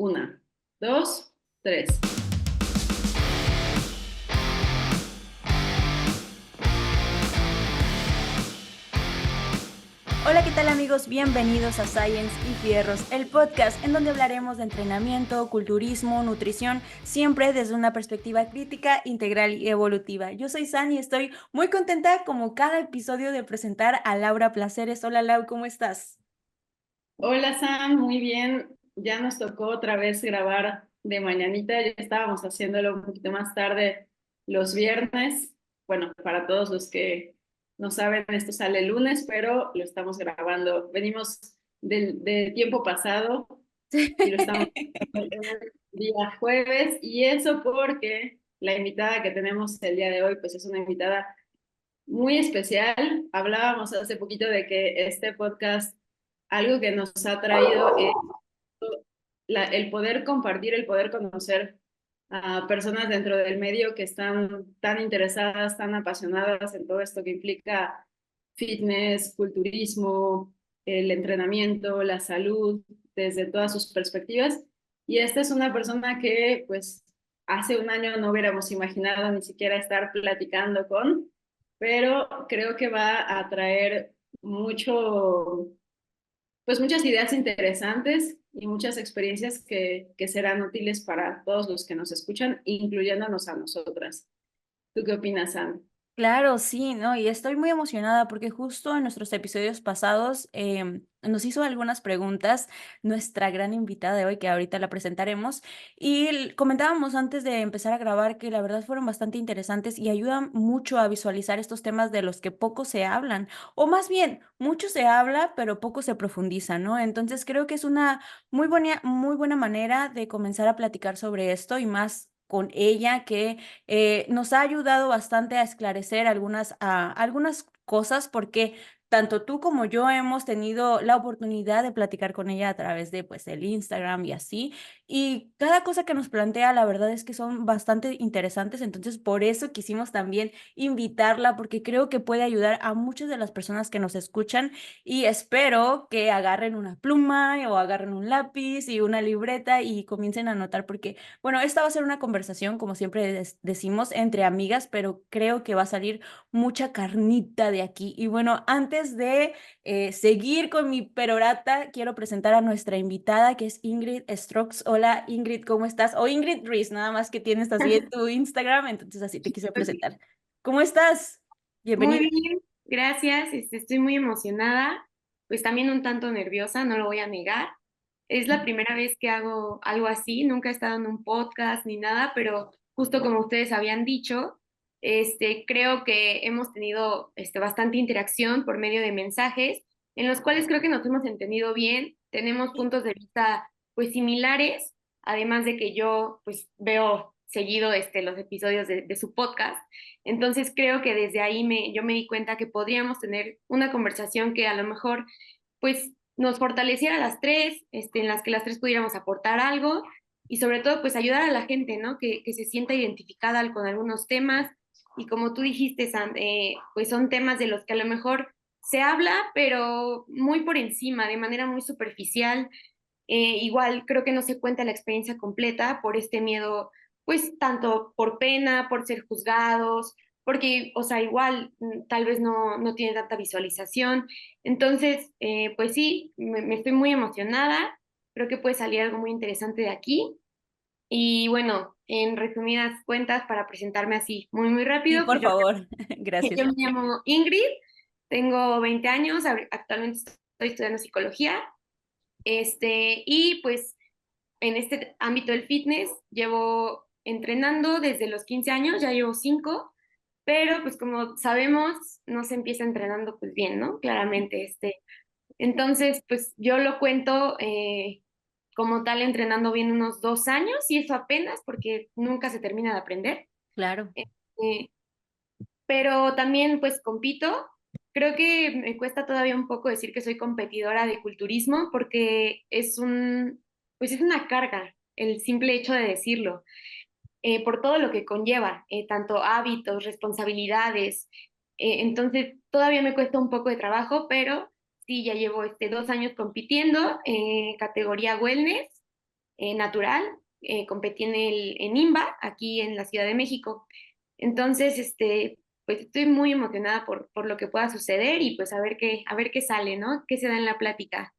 Una, dos, tres. Hola, ¿qué tal amigos? Bienvenidos a Science y Fierros, el podcast en donde hablaremos de entrenamiento, culturismo, nutrición, siempre desde una perspectiva crítica, integral y evolutiva. Yo soy San y estoy muy contenta como cada episodio de presentar a Laura Placeres. Hola Lau, ¿cómo estás? Hola Sam, muy bien. Ya nos tocó otra vez grabar de mañanita. Ya estábamos haciéndolo un poquito más tarde los viernes. Bueno, para todos los que no saben, esto sale el lunes, pero lo estamos grabando. Venimos del tiempo pasado y lo estamos grabando el día jueves. Y eso porque la invitada que tenemos el día de hoy, pues es una invitada muy especial. Hablábamos hace poquito de que este podcast, algo que nos ha traído es el poder compartir, el poder conocer a personas dentro del medio que están tan interesadas, tan apasionadas en todo esto que implica fitness, culturismo, el entrenamiento, la salud, desde todas sus perspectivas. Y esta es una persona que, pues, hace un año no hubiéramos imaginado ni siquiera estar platicando con, pero creo que va a traer mucho, pues muchas ideas interesantes y muchas experiencias que serán útiles para todos los que nos escuchan, incluyéndonos a nosotras. ¿Tú qué opinas, Sam? Claro, sí, ¿no? Y estoy muy emocionada porque justo en nuestros episodios pasados nos hizo algunas preguntas nuestra gran invitada de hoy, que ahorita la presentaremos, y comentábamos antes de empezar a grabar que la verdad fueron bastante interesantes y ayudan mucho a visualizar estos temas de los que poco se hablan, o más bien, mucho se habla, pero poco se profundiza, ¿no? Entonces creo que es una muy buena manera de comenzar a platicar sobre esto y más con ella que nos ha ayudado bastante a esclarecer algunas cosas porque tanto tú como yo hemos tenido la oportunidad de platicar con ella a través de pues el Instagram y así, y cada cosa que nos plantea la verdad es que son bastante interesantes, entonces por eso quisimos también invitarla porque creo que puede ayudar a muchas de las personas que nos escuchan y espero que agarren una pluma o agarren un lápiz y una libreta y comiencen a anotar porque bueno, esta va a ser una conversación, como siempre decimos, entre amigas, pero creo que va a salir mucha carnita de aquí. Y bueno, antes de seguir con mi perorata, quiero presentar a nuestra invitada, que es Ingrid Strokes. Hola, Ingrid, ¿cómo estás? O Ingrid Ruiz, nada más que tienes así en tu Instagram, entonces así te quise Ok. presentar. ¿Cómo estás? Muy Bienvenida. bien, gracias. Estoy muy emocionada, pues también un tanto nerviosa, no lo voy a negar. Es la primera vez que hago algo así, nunca he estado en un podcast ni nada, pero justo como ustedes habían dicho, creo que hemos tenido bastante interacción por medio de mensajes, en los cuales creo que nos hemos entendido bien, tenemos puntos de vista pues similares, además de que yo pues veo seguido los episodios de su podcast. Entonces creo que desde ahí yo me di cuenta que podríamos tener una conversación que a lo mejor pues nos fortaleciera a las tres, en las que las tres pudiéramos aportar algo y sobre todo pues ayudar a la gente, ¿no? Que se sienta identificada con algunos temas y como tú dijiste, Sam, pues son temas de los que a lo mejor se habla, pero muy por encima, de manera muy superficial. Igual creo que no se cuenta la experiencia completa por este miedo, pues tanto por pena, por ser juzgados, porque, o sea, igual tal vez no tiene tanta visualización. Entonces, pues sí, me estoy muy emocionada, creo que puede salir algo muy interesante de aquí. Y bueno, en resumidas cuentas, para presentarme así muy Sí, rápido, por pues favor. yo Gracias. me llamo Ingrid, tengo 20 años, actualmente estoy estudiando psicología. Y pues en este ámbito del fitness llevo entrenando desde los 15 años, ya llevo 5, pero pues como sabemos, no se empieza entrenando pues bien, ¿no? Claramente, entonces pues yo lo cuento como tal entrenando bien unos 2 años y eso apenas porque nunca se termina de aprender. Claro. Eh, pero también pues compito. Creo que me cuesta todavía un poco decir que soy competidora de culturismo porque pues es una carga el simple hecho de decirlo, por todo lo que conlleva, tanto hábitos, responsabilidades. Entonces todavía me cuesta un poco de trabajo, pero sí, ya llevo 2 años compitiendo en categoría wellness. natural, competí en IMBA, aquí en la Ciudad de México. Entonces, pues estoy muy emocionada por lo que pueda suceder y pues a ver qué sale, ¿no? ¿Qué se da en la plática?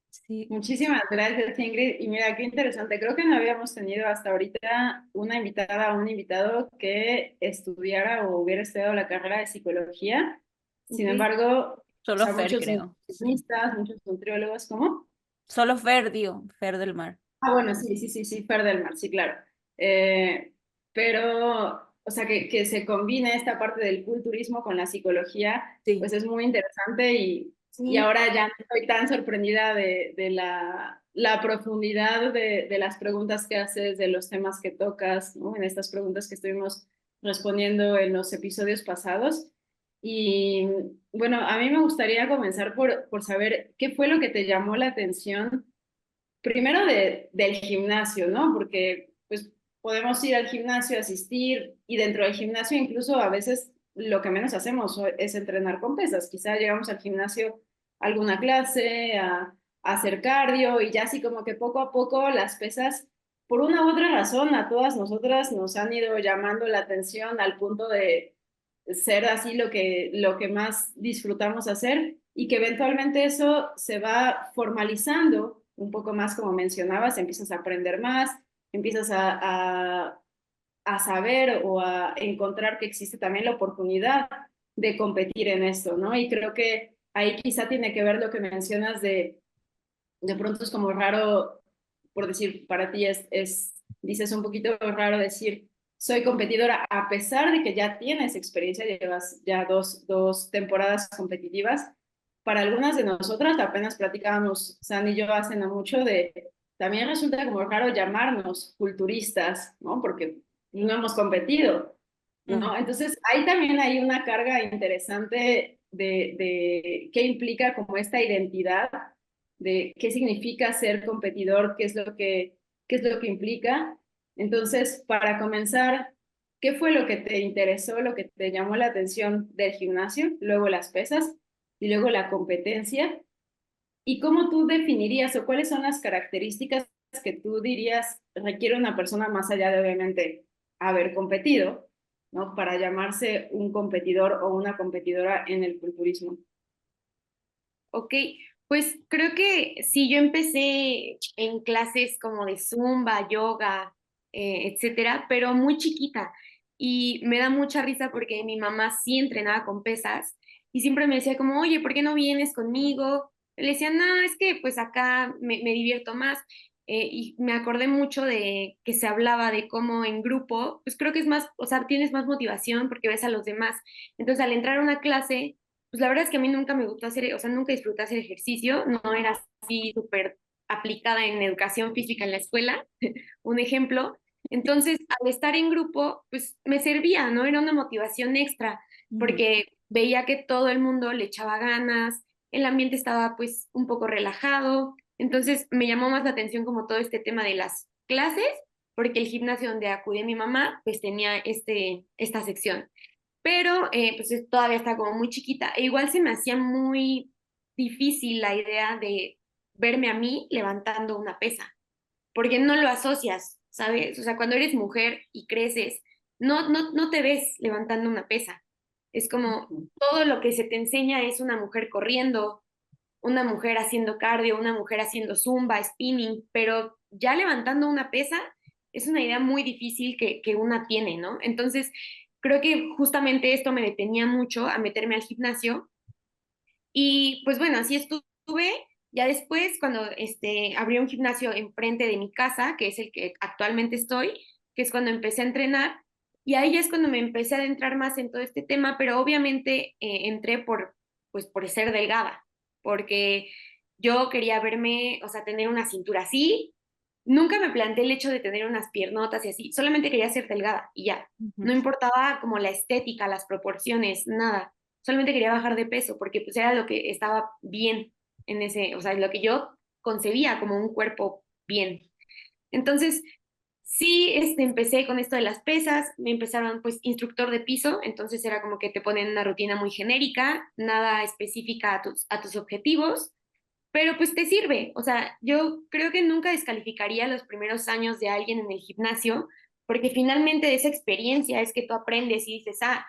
Sí, Muchísimas gracias, Ingrid. Y mira, qué interesante. Creo que no habíamos tenido hasta ahorita una invitada o un invitado que estudiara o hubiera estudiado la carrera de psicología. Sin Ok. embargo, o solo sea, Fer, muchos creo. nutricionistas, muchos nutriólogos, ¿cómo? Solo Fer, digo, Fer del Mar. Ah, bueno, sí, sí, sí, sí, Fer del Mar, sí, claro. Eh, pero, o sea, que se combine esta parte del culturismo con la psicología, Sí. pues es muy interesante y Sí, ahora ya no estoy tan sorprendida de la profundidad de las preguntas que haces, de los temas que tocas, ¿no? En estas preguntas que estuvimos respondiendo en los episodios pasados. Y bueno, a mí me gustaría comenzar por saber qué fue lo que te llamó la atención primero del gimnasio, ¿no? Porque pues podemos ir al gimnasio, asistir y dentro del gimnasio incluso a veces lo que menos hacemos es entrenar con pesas. Quizá llegamos al gimnasio a alguna clase, a hacer cardio y ya así como que poco a poco las pesas, por una u otra razón, a todas nosotras nos han ido llamando la atención al punto de ser así lo que más disfrutamos hacer y que eventualmente eso se va formalizando un poco más, como mencionabas, empiezas a aprender más, empiezas a saber o a encontrar que existe también la oportunidad de competir en esto, ¿no? Y creo que ahí quizá tiene que ver lo que mencionas de pronto es como raro, por decir, para ti dices un poquito raro decir, soy competidora, a pesar de que ya tienes experiencia, llevas ya dos temporadas competitivas. Para algunas de nosotras, apenas platicábamos, San y yo hace no mucho, también resulta como raro llamarnos culturistas, ¿no? Porque no hemos competido, ¿no? Ujú. Entonces, ahí también hay una carga interesante de qué implica como esta identidad de qué significa ser competidor, qué es lo que implica. Entonces, para comenzar, ¿qué fue lo que te interesó, lo que te llamó la atención del gimnasio, luego las pesas y luego la competencia? ¿Y cómo tú definirías o cuáles son las características que tú dirías requiere una persona más allá de obviamente haber competido, ¿no? Para llamarse un competidor o una competidora en el culturismo? ok. Pues creo que sí, yo empecé en clases como de Zumba, yoga, etcétera, pero muy chiquita. Y me da mucha risa porque mi mamá sí entrenaba con pesas y siempre me decía como, oye, ¿por qué no vienes conmigo? Le decía, no, es que pues acá me divierto más. Y me acordé mucho de que se hablaba de cómo en grupo, pues creo que es más, o sea, tienes más motivación porque ves a los demás. Entonces, al entrar a una clase pues la verdad es que a mí nunca me gustó hacer, o sea, nunca disfruté hacer ejercicio, no era así súper aplicada en educación física en la escuela, un ejemplo. Entonces, al estar en grupo, pues me servía, ¿no? Era una motivación extra, Ujú. porque veía que todo el mundo le echaba ganas, el ambiente estaba pues un poco relajado, entonces me llamó más la atención como todo este tema de las clases, porque el gimnasio donde acudía mi mamá, pues tenía esta sección pero pues todavía está como muy chiquita. E igual se me hacía muy difícil la idea de verme a mí levantando una pesa, porque no lo asocias, ¿sabes? O sea, cuando eres mujer y creces, no te ves levantando una pesa. Es como todo lo que se te enseña es una mujer corriendo, una mujer haciendo cardio, una mujer haciendo zumba, spinning, pero ya levantando una pesa es una idea muy difícil que una tiene, ¿no? Entonces, creo que justamente esto me detenía mucho a meterme al gimnasio y pues bueno, así estuve. Ya después, cuando abrí un gimnasio enfrente de mi casa, que es el que actualmente estoy, que es cuando empecé a entrenar, y ahí ya es cuando me empecé a adentrar más en todo este tema, pero obviamente entré pues, por ser delgada, porque yo quería verme, o sea, tener una cintura así. Nunca me planteé el hecho de tener unas piernotas y así, solamente quería ser delgada y ya. Ujú. No importaba como la estética, las proporciones, nada solamente quería bajar de peso porque pues era lo que estaba bien en ese, o sea, lo que yo concebía como un cuerpo bien. Entonces, sí, empecé con esto de las pesas, me empezaron pues instructor de piso, entonces era como que te ponen una rutina muy genérica, nada específica a tus objetivos. pero pues te sirve. O sea, yo creo que nunca descalificaría los primeros años de alguien en el gimnasio, porque finalmente de esa experiencia es que tú aprendes y dices, ah,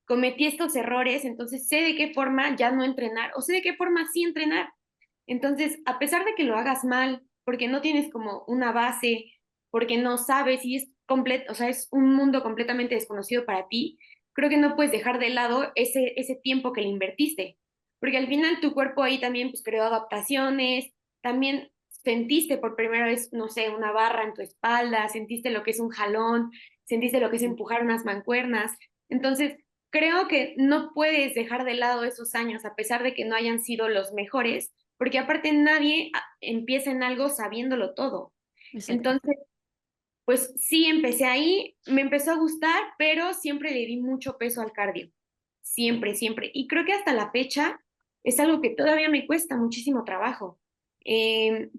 cometí estos errores, entonces sé de qué forma ya no entrenar o sé de qué forma sí entrenar. Entonces, a pesar de que lo hagas mal, porque no tienes como una base, porque no sabes y es completo, o sea, es un mundo completamente desconocido para ti, creo que no puedes dejar de lado ese tiempo que le invertiste, porque al final tu cuerpo ahí también pues creó adaptaciones, también sentiste por primera vez, no sé, una barra en tu espalda, sentiste lo que es un jalón, sentiste lo que es empujar unas mancuernas. Entonces, creo que no puedes dejar de lado esos años a pesar de que no hayan sido los mejores, porque aparte nadie empieza en algo sabiéndolo todo. Exacto. Entonces, pues sí, empecé ahí, me empezó a gustar, pero siempre le di mucho peso al cardio. Siempre, siempre. Y creo que hasta la fecha es algo que todavía me cuesta muchísimo trabajo. Eh,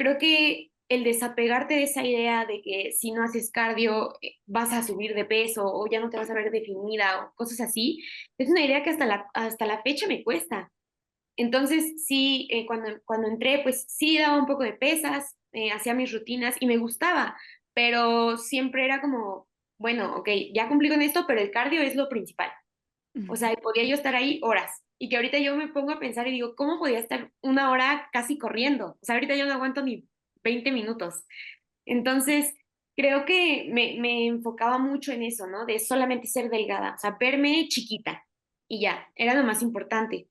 Creo que el desapegarte de esa idea de que si no haces cardio vas a subir de peso o ya no te vas a ver definida o cosas así, es una idea que hasta la fecha me cuesta. Entonces, sí, cuando entré, pues sí daba un poco de pesas, hacía mis rutinas y me gustaba, pero siempre era como, bueno, ok, ya cumplí con esto, pero el cardio es lo principal. O sea, podía yo estar ahí horas. Y que ahorita yo me pongo a pensar y digo, ¿cómo podía estar una hora casi corriendo? O sea, ahorita yo no aguanto ni 20 minutos. Entonces, creo que me enfocaba mucho en eso, ¿no? De solamente ser delgada, o sea, verme chiquita y ya, era lo más importante.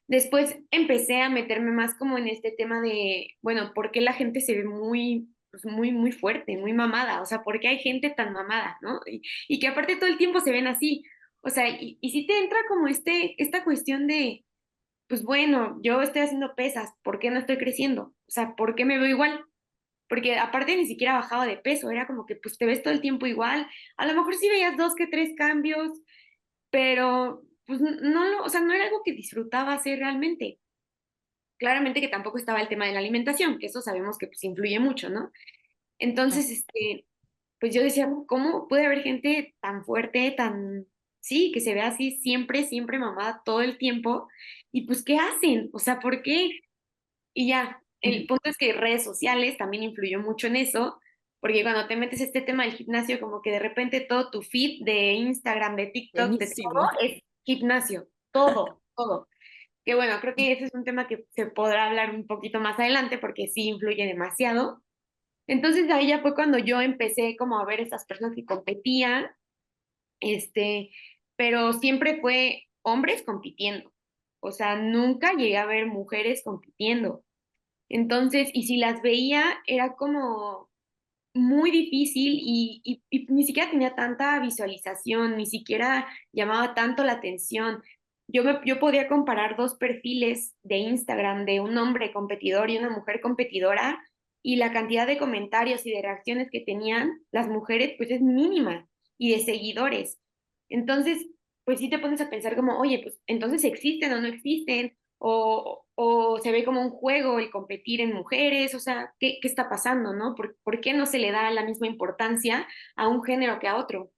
Después empecé a meterme más como en este tema de, bueno, ¿por qué la gente se ve muy, pues muy fuerte, muy mamada? O sea, ¿por qué hay gente tan mamada, no? Y que aparte todo el tiempo se ven así. O sea, y si te entra como esta cuestión de, pues bueno, yo estoy haciendo pesas, ¿por qué no estoy creciendo? O sea, ¿por qué me veo igual? Porque aparte ni siquiera bajaba de peso, era como que pues te ves todo el tiempo igual. A lo mejor sí veías dos que tres cambios, pero pues o sea, no era algo que disfrutaba hacer realmente. Claramente que tampoco estaba el tema de la alimentación, que eso sabemos que pues influye mucho, ¿no? Ah, Entonces, pues yo decía, ¿cómo puede haber gente tan fuerte, tan, sí, que se ve así siempre, siempre mamada todo el tiempo? Y pues, ¿qué hacen? O sea, ¿por qué? Y ya, el ujú. punto es que redes sociales también influyó mucho en eso, porque cuando te metes a este tema del gimnasio, como que de repente todo tu feed de Instagram, de TikTok, de todo Buenísimo. es gimnasio, todo, todo. Que bueno, creo que ese es un tema que se podrá hablar un poquito más adelante porque sí influye demasiado. Entonces ahí ya fue cuando yo empecé como a ver esas personas que competían, este, pero siempre fue hombres compitiendo. O sea, nunca llegué a ver mujeres compitiendo. Entonces, y si las veía, era como muy difícil y ni siquiera tenía tanta visualización, ni siquiera llamaba tanto la atención. Yo podía comparar dos perfiles de Instagram de un hombre competidor y una mujer competidora y la cantidad de comentarios y de reacciones que tenían las mujeres pues es mínima y de seguidores. Entonces, pues sí te pones a pensar como, oye, pues entonces existen o no existen, o se ve como un juego el competir en mujeres, o sea, ¿qué está pasando, no? ¿Por qué no se le da la misma importancia a un género que a otro?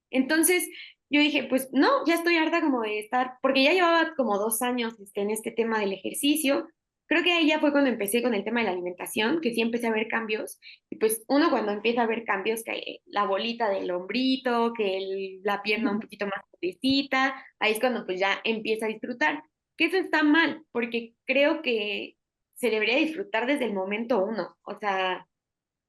Entonces, yo dije, pues no, ya estoy harta como de estar, porque ya llevaba como 2 años en este tema del ejercicio. Creo que ahí ya fue cuando empecé con el tema de la alimentación, que sí empecé a ver cambios. Y pues uno cuando empieza a ver cambios, que la bolita del hombrito, que la pierna un poquito más grandecita, ahí es cuando pues ya empieza a disfrutar. Que eso está mal, porque creo que se debería disfrutar desde el momento uno. O sea,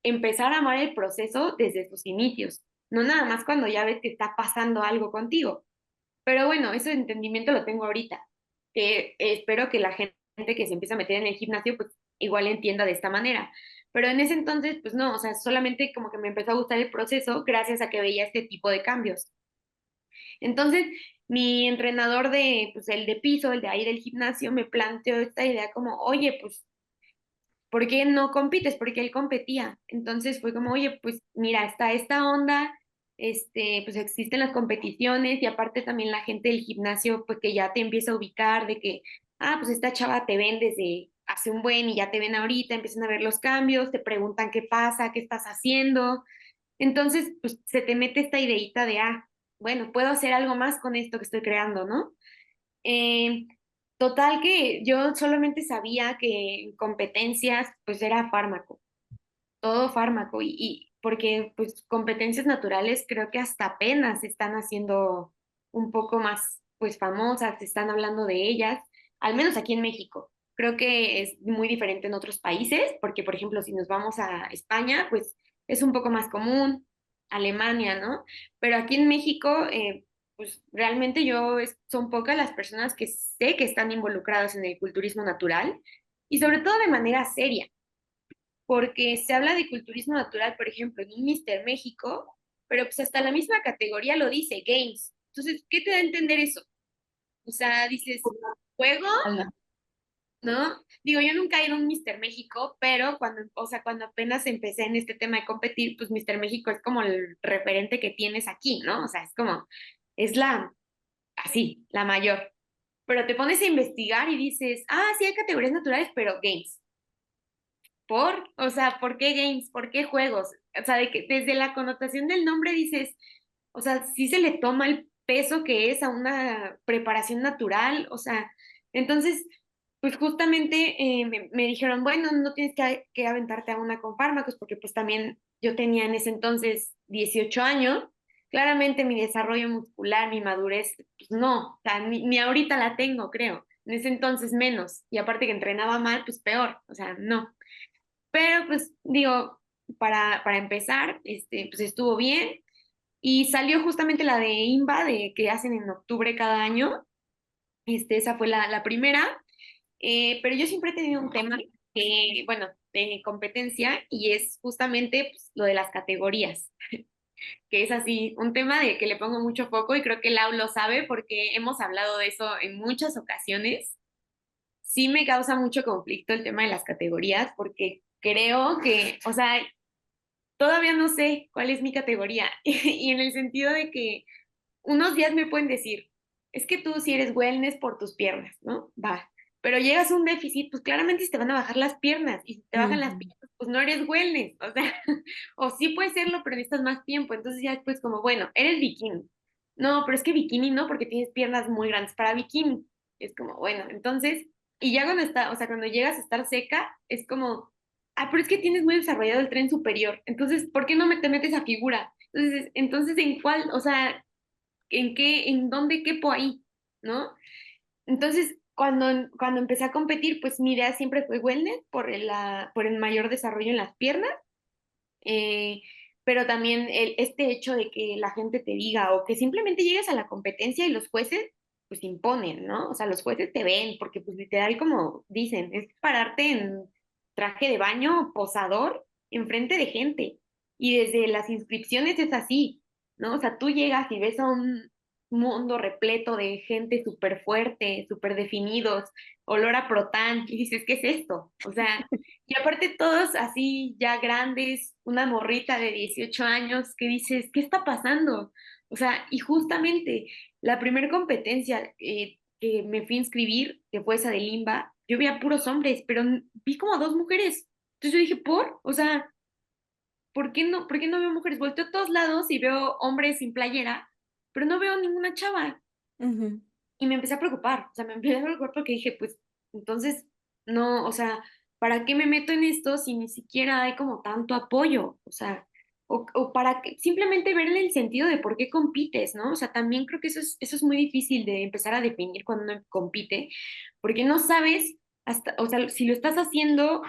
empezar a amar el proceso desde sus inicios, no nada más cuando ya ves que está pasando algo contigo. Pero bueno, ese entendimiento lo tengo ahorita, que espero que la gente que se empieza a meter en el gimnasio, pues igual entienda de esta manera. Pero en ese entonces, pues no, o sea, solamente como que me empezó a gustar el proceso gracias a que veía este tipo de cambios. Entonces, mi entrenador pues el de piso, el de ahí del gimnasio, me planteó esta idea como, oye, pues ¿por qué no compites? Porque él competía. Entonces fue como, oye, pues mira, está esta onda, pues existen las competiciones y aparte también la gente del gimnasio, pues que ya te empieza a ubicar de que, ah, pues esta chava te ven desde hace un buen y ya te ven ahorita, empiezan a ver los cambios, te preguntan qué pasa, qué estás haciendo. Entonces, pues se te mete esta ideita de, ah, bueno, puedo hacer algo más con esto que estoy creando, ¿no? Eh, Total que yo solamente sabía que en competencias pues era fármaco, todo fármaco y porque pues competencias naturales creo que hasta apenas se están haciendo un poco más pues famosas, se están hablando de ellas, al menos aquí en México. Creo que es muy diferente en otros países, porque por ejemplo si nos vamos a España, pues es un poco más común, Alemania, ¿no? Pero aquí en México, pues realmente son pocas las personas que sé que están involucradas en el culturismo natural y sobre todo de manera seria porque se habla de culturismo natural, por ejemplo, en un Mister México, pero pues hasta la misma categoría lo dice, Games. Entonces, ¿qué te da a entender eso? O sea, dices, juego, Ala. ¿no? Digo, yo nunca he ido a un Mister México, pero o sea, cuando apenas empecé en este tema de competir, pues Mister México es como el referente que tienes aquí, ¿no? O sea, es así, la mayor. Pero te pones a investigar y dices, sí hay categorías naturales, pero Games. O sea, ¿por qué games? ¿Por qué juegos? O sea, de que desde la connotación del nombre dices, o sea, sí se le toma el peso que es a una preparación natural, o sea, entonces, pues justamente me dijeron, bueno, no tienes que aventarte a una con fármacos, porque pues también yo tenía en ese entonces 18 años, claramente mi desarrollo muscular, mi madurez, pues no, o sea, ni ahorita la tengo, creo, en ese entonces menos, y aparte que entrenaba mal, pues peor, o sea, no. Pero pues digo, para empezar, pues estuvo bien y salió justamente la de INVA de que hacen en octubre cada año. Esa fue la primera, pero yo siempre he tenido un tema que, bueno, de competencia y es justamente pues, lo de las categorías, que es así, un tema de que le pongo mucho foco y creo que Lau lo sabe porque hemos hablado de eso en muchas ocasiones. Sí me causa mucho conflicto el tema de las categorías porque creo que, o sea, todavía no sé cuál es mi categoría y en el sentido de que unos días me pueden decir, es que tú si eres wellness por tus piernas, ¿no? Va. Pero llegas a un déficit, pues claramente se te van a bajar las piernas y si te bajan las Ujú. piernas, pues no eres wellness, o sea, o sí puedes serlo, pero necesitas más tiempo. Entonces ya después como, bueno, eres bikini. No, pero es que bikini no, porque tienes piernas muy grandes para bikini. Es como, bueno, entonces, y ya cuando o sea, cuando llegas a estar seca, es como, pero es que tienes muy desarrollado el tren superior. Entonces, ¿por qué no te metes a figura? Entonces, ¿en cuál? O sea, en dónde quepo ahí, ¿no? Entonces, cuando empecé a competir, pues mi idea siempre fue wellness por el mayor desarrollo en las piernas, eh, pero también este hecho de que la gente te diga o que simplemente llegues a la competencia y los jueces pues imponen, ¿no? O sea, los jueces te ven porque pues literal como dicen, es pararte en traje de baño posador enfrente de gente y desde las inscripciones es así, ¿no? O sea, tú llegas y ves a un mundo repleto de gente súper fuerte, súper definidos, olor a protán y dices, ¿qué es esto? O sea, y aparte todos así ya grandes, una morrita de 18 años que dices, ¿qué está pasando? O sea, y justamente la primera competencia que me fui a inscribir, que fue esa de Limba, yo vi a puros hombres, pero vi como a dos mujeres. Entonces yo dije, O sea, por qué no veo mujeres? Volteo a todos lados y veo hombres sin playera, pero no veo ninguna chava. Ujú. Y me empecé a preocupar, o sea, me empecé a preocupar porque dije, pues, entonces, no, o sea, ¿para qué me meto en esto si ni siquiera hay como tanto apoyo? O sea, o para simplemente verle el sentido de por qué compites, ¿no? O sea, también creo que eso es muy difícil de empezar a definir cuando uno compite, porque no sabes hasta, o sea, si lo estás haciendo,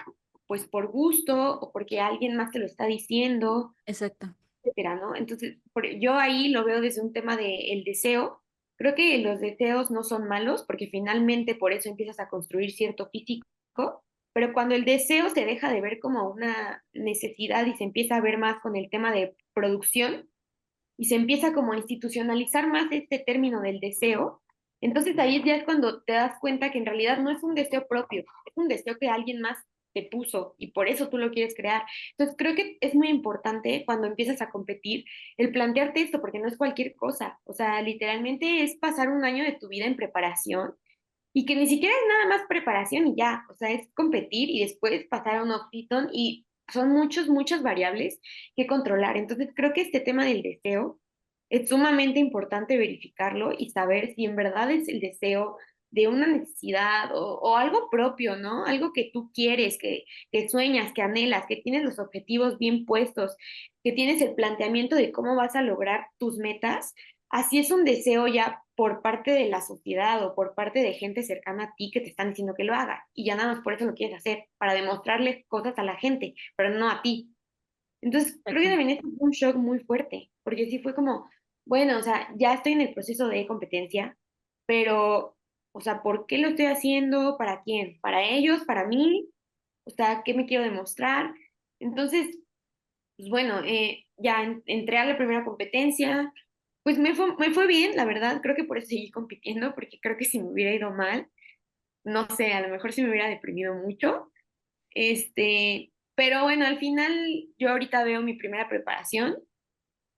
pues por gusto o porque alguien más te lo está diciendo, Exacto. etcétera, ¿no? Entonces, yo ahí lo veo desde un tema de el deseo. Creo que los deseos no son malos porque finalmente por eso empiezas a construir cierto físico, pero cuando el deseo se deja de ver como una necesidad y se empieza a ver más con el tema de producción y se empieza como a institucionalizar más este término del deseo, entonces ahí ya es cuando te das cuenta que en realidad no es un deseo propio, es un deseo que alguien más te puso y por eso tú lo quieres crear. Entonces creo que es muy importante cuando empiezas a competir el plantearte esto, porque no es cualquier cosa, o sea, literalmente es pasar un año de tu vida en preparación y que ni siquiera es nada más preparación y ya, o sea, es competir y después pasar a un off-season y son muchas variables que controlar. Entonces, creo que este tema del deseo es sumamente importante verificarlo y saber si en verdad es el deseo de una necesidad o algo propio, ¿no? Algo que tú quieres, que sueñas, que anhelas, que tienes los objetivos bien puestos, que tienes el planteamiento de cómo vas a lograr tus metas, así es un deseo ya por parte de la sociedad o por parte de gente cercana a ti que te están diciendo que lo haga. Y ya nada más por eso lo quieres hacer, para demostrarle cosas a la gente, pero no a ti. Entonces, creo que Exacto. también es un shock muy fuerte, porque sí fue como, bueno, o sea, ya estoy en el proceso de competencia, pero, o sea, ¿por qué lo estoy haciendo? ¿Para quién? ¿Para ellos? ¿Para mí? O sea, ¿qué me quiero demostrar? Entonces, pues bueno, ya entré a la primera competencia, pues me fue bien, la verdad, creo que por eso seguí compitiendo, porque creo que si me hubiera ido mal, no sé, a lo mejor sí me hubiera deprimido mucho, pero bueno, al final yo ahorita veo mi primera preparación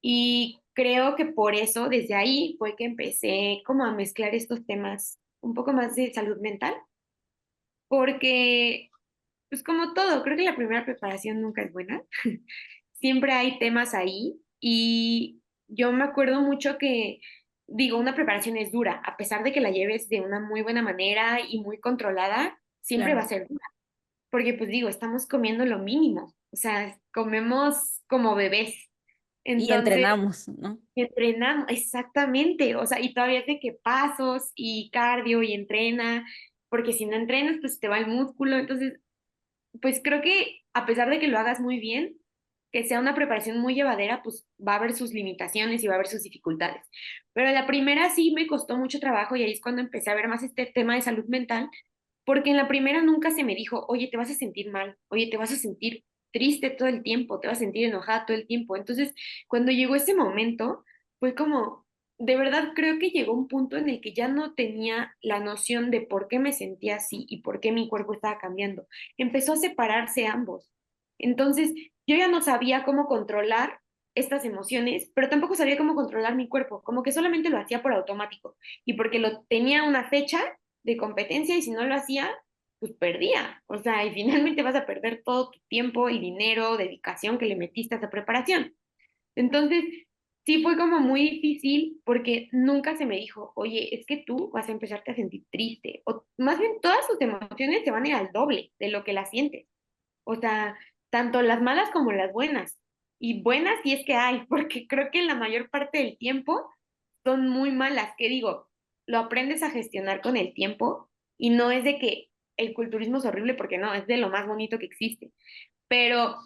y creo que por eso, desde ahí fue que empecé como a mezclar estos temas un poco más de salud mental, porque pues como todo, creo que la primera preparación nunca es buena. Siempre hay temas ahí y yo me acuerdo mucho que, digo, una preparación es dura, a pesar de que la lleves de una muy buena manera y muy controlada, siempre va Claro. a ser dura, porque pues digo, estamos comiendo lo mínimo, o sea, comemos como bebés. Y Entonces, entrenamos, ¿no? entrenamos, exactamente, o sea, y todavía es de que pasos y cardio y entrena, porque si no entrenas, pues te va el músculo, entonces pues creo que a pesar de que lo hagas muy bien, que sea una preparación muy llevadera, pues va a haber sus limitaciones y va a haber sus dificultades. Pero la primera sí me costó mucho trabajo y ahí es cuando empecé a ver más este tema de salud mental, porque en la primera nunca se me dijo, oye, te vas a sentir mal, oye, te vas a sentir triste todo el tiempo, te vas a sentir enojada todo el tiempo. Entonces, cuando llegó ese momento, fue como, de verdad creo que llegó un punto en el que ya no tenía la noción de por qué me sentía así y por qué mi cuerpo estaba cambiando. Empezó a separarse ambos. Entonces, yo ya no sabía cómo controlar estas emociones, pero tampoco sabía cómo controlar mi cuerpo, como que solamente lo hacía por automático y porque lo tenía una fecha de competencia y si no lo hacía, pues perdía. O sea, y finalmente vas a perder todo tu tiempo y dinero, dedicación que le metiste a esa preparación. Entonces, sí fue como muy difícil porque nunca se me dijo, oye, es que tú vas a empezarte a sentir triste. O más bien todas tus emociones se van a ir al doble de lo que las sientes. O sea, tanto las malas como las buenas. Y buenas si es que hay, porque creo que la mayor parte del tiempo son muy malas. Que digo, lo aprendes a gestionar con el tiempo y no es de que el culturismo es horrible, porque no, es de lo más bonito que existe. Pero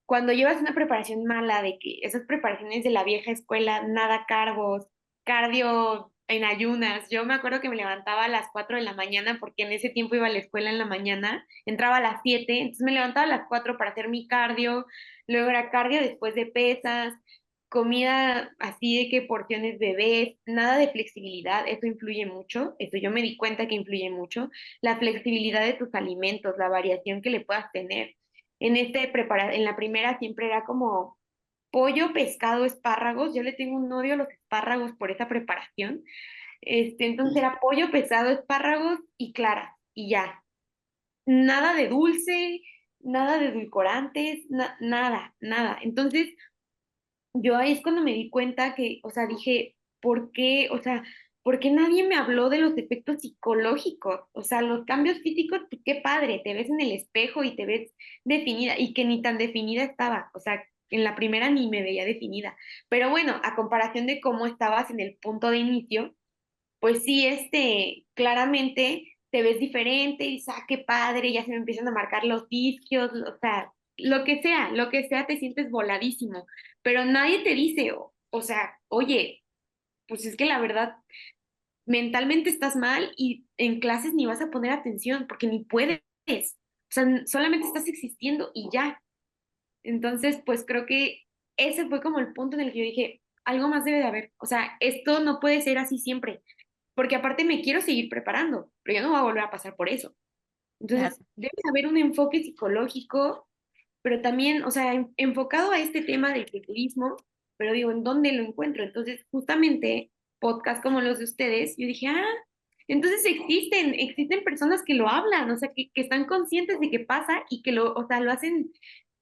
cuando llevas una preparación mala, de que esas preparaciones de la vieja escuela, nada cargos, cardio en ayunas, yo me acuerdo que me levantaba a las 4 de la mañana porque en ese tiempo iba a la escuela en la mañana, entraba a las 7, entonces me levantaba a las 4 para hacer mi cardio, luego era cardio después de pesas, comida así de que porciones bebés, nada de flexibilidad, eso influye mucho, eso yo me di cuenta que influye mucho, la flexibilidad de tus alimentos, la variación que le puedas tener. En la primera siempre era como pollo, pescado, espárragos. Yo le tengo un odio a los espárragos por esa preparación. Entonces era pollo, pescado, espárragos y claras, y ya. Nada de dulce, nada de edulcorantes, nada, nada. Entonces, yo ahí es cuando me di cuenta que, o sea, dije, ¿por qué? O sea, ¿por qué nadie me habló de los efectos psicológicos? O sea, los cambios físicos, pues, qué padre, te ves en el espejo y te ves definida, y que ni tan definida estaba, o sea, en la primera ni me veía definida. Pero bueno, a comparación de cómo estabas en el punto de inicio, pues sí, claramente te ves diferente y dices, ah, qué padre, ya se me empiezan a marcar los isquios, o sea, lo que sea, te sientes voladísimo, pero nadie te dice, o sea, oye, pues es que la verdad, mentalmente estás mal y en clases ni vas a poner atención porque ni puedes, o sea, solamente estás existiendo y ya. Entonces, pues creo que ese fue como el punto en el que yo dije, algo más debe de haber, o sea, esto no puede ser así siempre porque aparte me quiero seguir preparando, pero yo no voy a volver a pasar por eso. Claro. Entonces, debe haber un enfoque psicológico, pero también, o sea, enfocado a este tema del culturismo, pero digo, ¿en dónde lo encuentro? Entonces, justamente, podcasts como los de ustedes, yo dije, ah, entonces existen personas que lo hablan, o sea, que están conscientes de que pasa y que o sea, lo hacen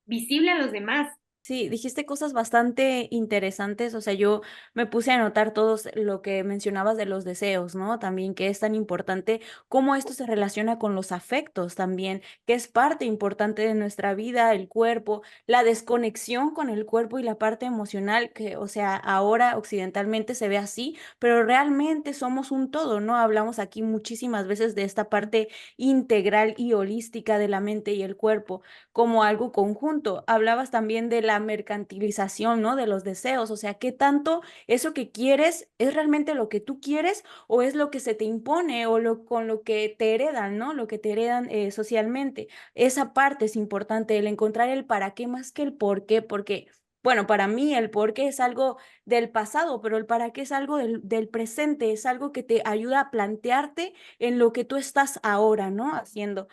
visible a los demás. Sí, dijiste cosas bastante interesantes, o sea, yo me puse a anotar todos lo que mencionabas de los deseos, ¿no? También que es tan importante cómo esto se relaciona con los afectos también, que es parte importante de nuestra vida, el cuerpo, la desconexión con el cuerpo y la parte emocional, que, o sea, ahora occidentalmente se ve así, pero realmente somos un todo, ¿no? Hablamos aquí muchísimas veces de esta parte integral y holística de la mente y el cuerpo como algo conjunto. Hablabas también de la mercantilización, ¿no? De los deseos, o sea, ¿qué tanto eso que quieres es realmente lo que tú quieres o es lo que se te impone o con lo que te heredan, ¿no? Lo que te heredan socialmente. Esa parte es importante, el encontrar el para qué más que el por qué, porque... Bueno, para mí el por qué es algo del pasado, pero el para qué es algo del presente, es algo que te ayuda a plantearte en lo que tú estás ahora, ¿no? Haciendo.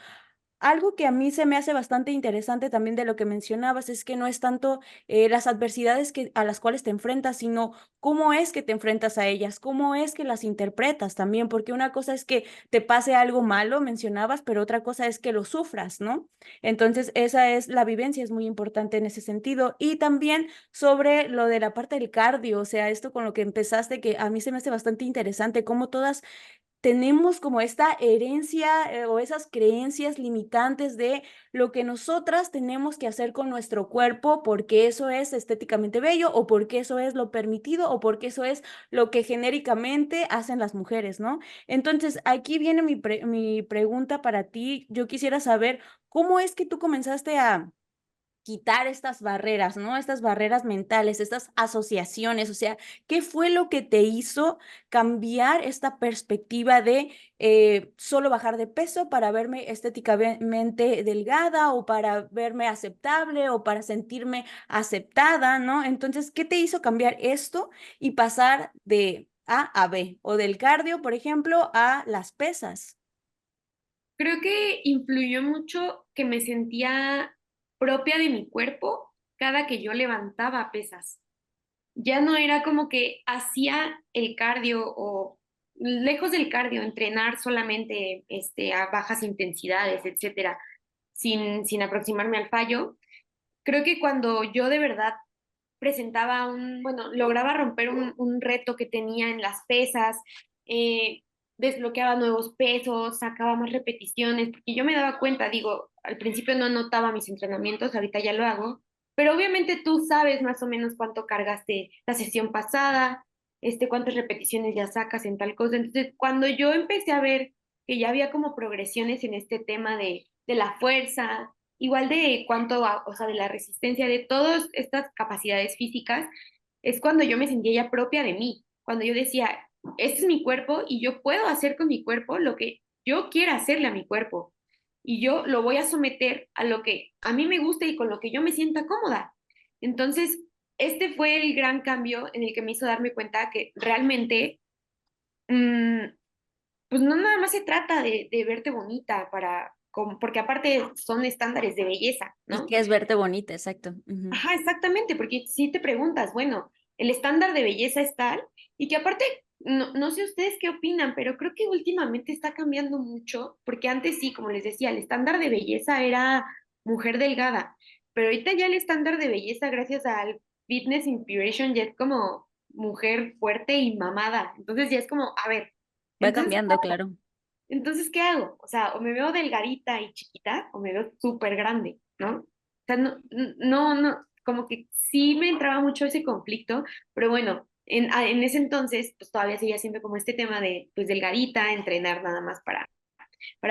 Algo que a mí se me hace bastante interesante también de lo que mencionabas es que no es tanto las adversidades a las cuales te enfrentas, sino cómo es que te enfrentas a ellas, cómo es que las interpretas también, porque una cosa es que te pase algo malo, mencionabas, pero otra cosa es que lo sufras, ¿no? Entonces, esa es la vivencia, es muy importante en ese sentido. Y también sobre lo de la parte del cardio, o sea, esto con lo que empezaste, que a mí se me hace bastante interesante, cómo todas tenemos como esta herencia o esas creencias limitantes de lo que nosotras tenemos que hacer con nuestro cuerpo porque eso es estéticamente bello o porque eso es lo permitido o porque eso es lo que genéricamente hacen las mujeres, ¿no? Entonces, aquí viene mi pregunta para ti. Yo quisiera saber cómo es que tú comenzaste a quitar estas barreras, ¿no? Estas barreras mentales, estas asociaciones, o sea, ¿qué fue lo que te hizo cambiar esta perspectiva de solo bajar de peso para verme estéticamente delgada o para verme aceptable o para sentirme aceptada, ¿no? Entonces, ¿qué te hizo cambiar esto y pasar de A a B o del cardio, por ejemplo, a las pesas? Creo que influyó mucho que me sentía propia de mi cuerpo cada que yo levantaba pesas. Ya no era como que hacía el cardio o lejos del cardio, entrenar solamente a bajas intensidades, etcétera, sin aproximarme al fallo. Creo que cuando yo de verdad presentaba bueno, lograba romper un reto que tenía en las pesas, eh, desbloqueaba nuevos pesos, sacaba más repeticiones, porque yo me daba cuenta, digo, al principio no anotaba mis entrenamientos, ahorita ya lo hago, pero obviamente tú sabes más o menos cuánto cargaste la sesión pasada, cuántas repeticiones ya sacas en tal cosa. Entonces, cuando yo empecé a ver que ya había como progresiones en este tema de la fuerza, igual de cuánto, o sea, de la resistencia, de todas estas capacidades físicas, es cuando yo me sentía ya propia de mí, cuando yo decía, este es mi cuerpo y yo puedo hacer con mi cuerpo lo que yo quiera hacerle a mi cuerpo y yo lo voy a someter a lo que a mí me gusta y con lo que yo me sienta cómoda. Entonces, este fue el gran cambio en el que me hizo darme cuenta que realmente, mmm, pues no nada más se trata de verte bonita porque aparte son estándares de belleza, ¿Y ¿no? qué es verte bonita? Exacto. Ujú. Ajá, exactamente, porque si te preguntas, bueno, el estándar de belleza es tal, y que aparte, no sé ustedes qué opinan, pero creo que últimamente está cambiando mucho, porque antes sí, como les decía, el estándar de belleza era mujer delgada, pero ahorita ya el estándar de belleza, gracias al Fitness Inspiration, ya es como mujer fuerte y mamada. Entonces ya es como, a ver, Va entonces cambiando, claro. entonces, ¿qué hago? O sea, o me veo delgadita y chiquita o me veo súper grande, ¿no? O sea, no, como que sí me entraba mucho ese conflicto, pero bueno, en ese entonces, pues todavía seguía siendo como este tema de, pues, delgadita, entrenar nada más para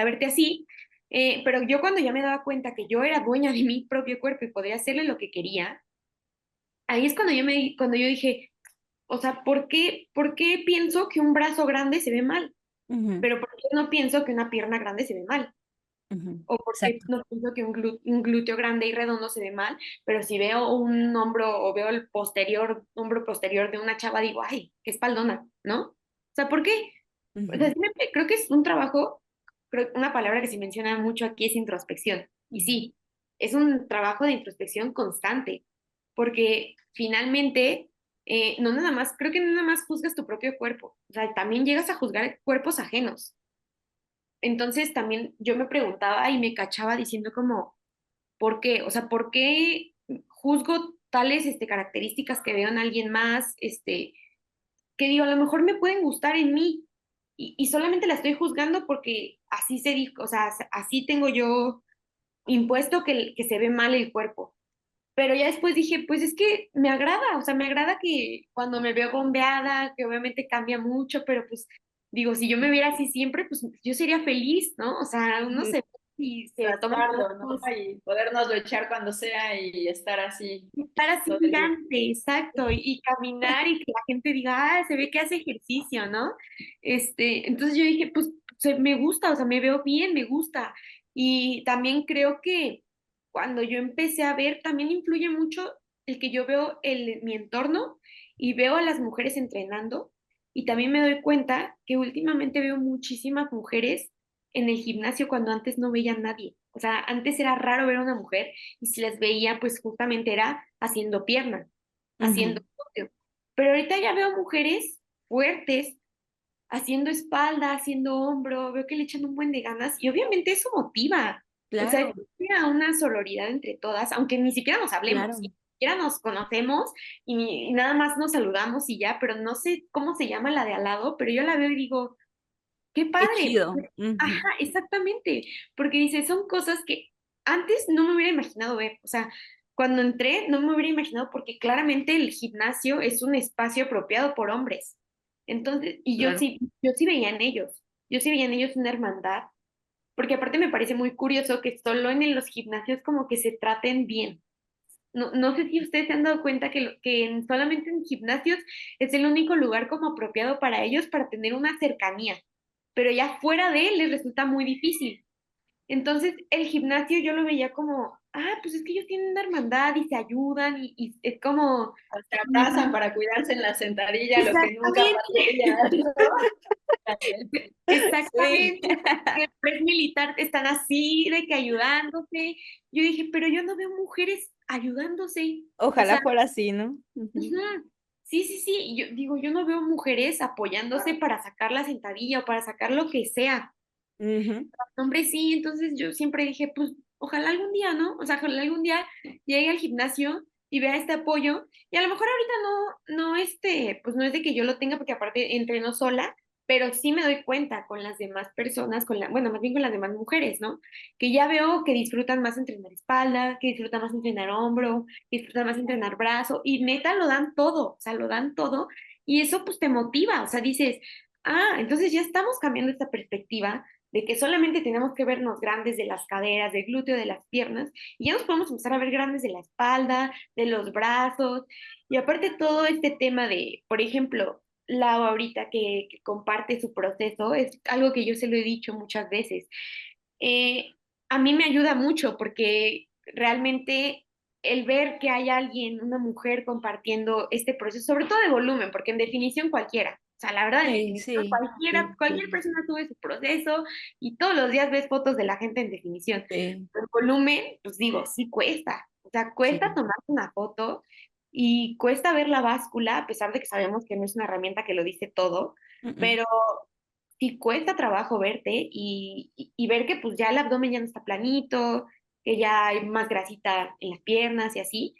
verte así. Pero yo cuando ya me daba cuenta que yo era dueña de mi propio cuerpo y podía hacerle lo que quería, ahí es cuando yo dije, o sea, por qué pienso que un brazo grande se ve mal? Ujú, Pero ¿por qué no pienso que una pierna grande se ve mal? ujú. O porque Exacto. no pienso que un glúteo grande y redondo se ve mal, pero si veo un hombro o veo el hombro posterior de una chava, digo, ay, qué espaldona, ¿no? O sea, ¿por qué? O sea, Ujú, creo que es un trabajo, una palabra que se menciona mucho aquí es introspección. Y ujú. sí, es un trabajo de introspección constante, porque finalmente, no nada más, creo que no nada más juzgas tu propio cuerpo, o sea, también llegas a juzgar cuerpos ajenos. Entonces también yo me preguntaba y me cachaba diciendo como, ¿por qué? O sea, ¿por qué juzgo tales características que veo en alguien más, que digo, a lo mejor me pueden gustar en mí y solamente la estoy juzgando porque así se dijo, o sea, así tengo yo impuesto que se ve mal el cuerpo. Pero ya después dije, pues es que me agrada, o sea, me agrada que cuando me veo bombeada, que obviamente cambia mucho, pero pues digo, si yo me viera así siempre, pues yo sería feliz, ¿no? O sea, uno se ve y se toma Tratarlo, ¿no? fotos. Y podernoslo echar cuando sea y estar así Estar así todo el día. gigante, exacto, y caminar y que la gente diga, ah, se ve que hace ejercicio, ¿no? Entonces yo dije, pues me gusta, o sea, me veo bien, me gusta. Y también creo que cuando yo empecé a ver, también influye mucho el que yo veo mi entorno y veo a las mujeres entrenando y también me doy cuenta que últimamente veo muchísimas mujeres en el gimnasio cuando antes no veía a nadie. O sea, antes era raro ver a una mujer y si las veía, pues justamente era haciendo pierna, haciendo Ujú, glúteo. Pero ahorita ya veo mujeres fuertes, haciendo espalda, haciendo hombro, veo que le echan un buen de ganas y obviamente eso motiva. O sea, claro, es una sororidad entre todas, aunque ni siquiera nos hablemos, claro. ni siquiera nos conocemos y nada más nos saludamos y ya, pero no sé cómo se llama la de al lado, pero yo la veo y digo, qué Qué padre. chido. Ujú, Ajá, exactamente, porque dice, son cosas que antes no me hubiera imaginado ver, o sea, cuando entré no me hubiera imaginado porque claramente el gimnasio es un espacio apropiado por hombres. Entonces, y claro. yo sí veía en ellos, yo sí veía en ellos una hermandad, porque aparte me parece muy curioso que solo en los gimnasios como que se traten bien. No, no sé si ustedes se han dado cuenta que, solamente en gimnasios es el único lugar como apropiado para ellos para tener una cercanía, pero ya fuera de él les resulta muy difícil. Entonces, el gimnasio yo lo veía como, ah, pues es que ellos tienen una hermandad y se ayudan y es como, Se abrazan mm, para cuidarse en la sentadilla, lo que nunca exactamente, pasaría, ¿no? Sí. exactamente, que el press militar están así, de que ayudándose. Yo dije, pero yo no veo mujeres ayudándose. O Ojalá sea, fuera así, ¿no? Ujú, ujú. Sí, sí, sí. Yo digo, yo no veo mujeres apoyándose para sacar la sentadilla o para sacar lo que sea. ujú. Hombre, sí, entonces yo siempre dije, pues ojalá algún día, ¿no? O sea, ojalá algún día llegue al gimnasio y vea este apoyo. Y a lo mejor ahorita no, pues no es de que yo lo tenga porque aparte entreno sola, pero sí me doy cuenta con las demás personas, bueno, más bien con las demás mujeres, ¿no? Que ya veo que disfrutan más entrenar espalda, que disfrutan más entrenar hombro, que disfrutan más entrenar brazo, y neta lo dan todo, o sea, lo dan todo, y eso pues te motiva, o sea, dices, ah, entonces ya estamos cambiando esta perspectiva de que solamente tenemos que vernos grandes de las caderas, del glúteo, de las piernas, y ya nos podemos empezar a ver grandes de la espalda, de los brazos, y aparte todo este tema de, por ejemplo, Lau ahorita que comparte su proceso, es algo que yo se lo he dicho muchas veces. Eh, a mí me ayuda mucho porque realmente el ver que hay alguien, una mujer compartiendo este proceso, sobre todo de volumen, porque en definición cualquiera, o sea, la verdad, en Sí, definición sí, cualquiera, sí, cualquier persona sube su proceso y todos los días ves fotos de la gente en definición. sí, El volumen, pues digo, sí cuesta, o sea, cuesta sí. tomar una foto y cuesta ver la báscula, a pesar de que sabemos que no es una herramienta que lo dice todo, Mm, mm. pero sí cuesta trabajo verte y ver que pues ya el abdomen ya no está planito, que ya hay más grasita en las piernas y así,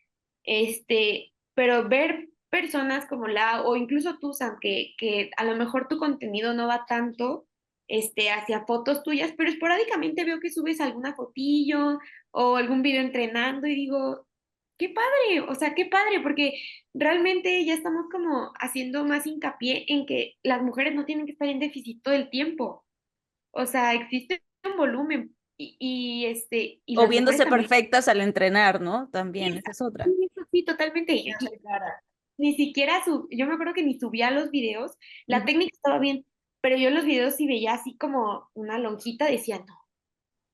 pero ver personas como o incluso tú, Sam, que a lo mejor tu contenido no va tanto, hacia fotos tuyas, pero esporádicamente veo que subes alguna fotillo o algún video entrenando y digo, qué padre, o sea, qué padre, porque realmente ya estamos como haciendo más hincapié en que las mujeres no tienen que estar en déficit todo el tiempo. O sea, existe un volumen y O las mujeres viéndose también. perfectas al entrenar, ¿no? También, Sí, esa es otra. sí, eso sí, totalmente. Ya se cara. Ni siquiera yo me acuerdo que ni subía los videos, la Ujú, técnica estaba bien, pero yo los videos sí veía así como una lonjita, decía, no,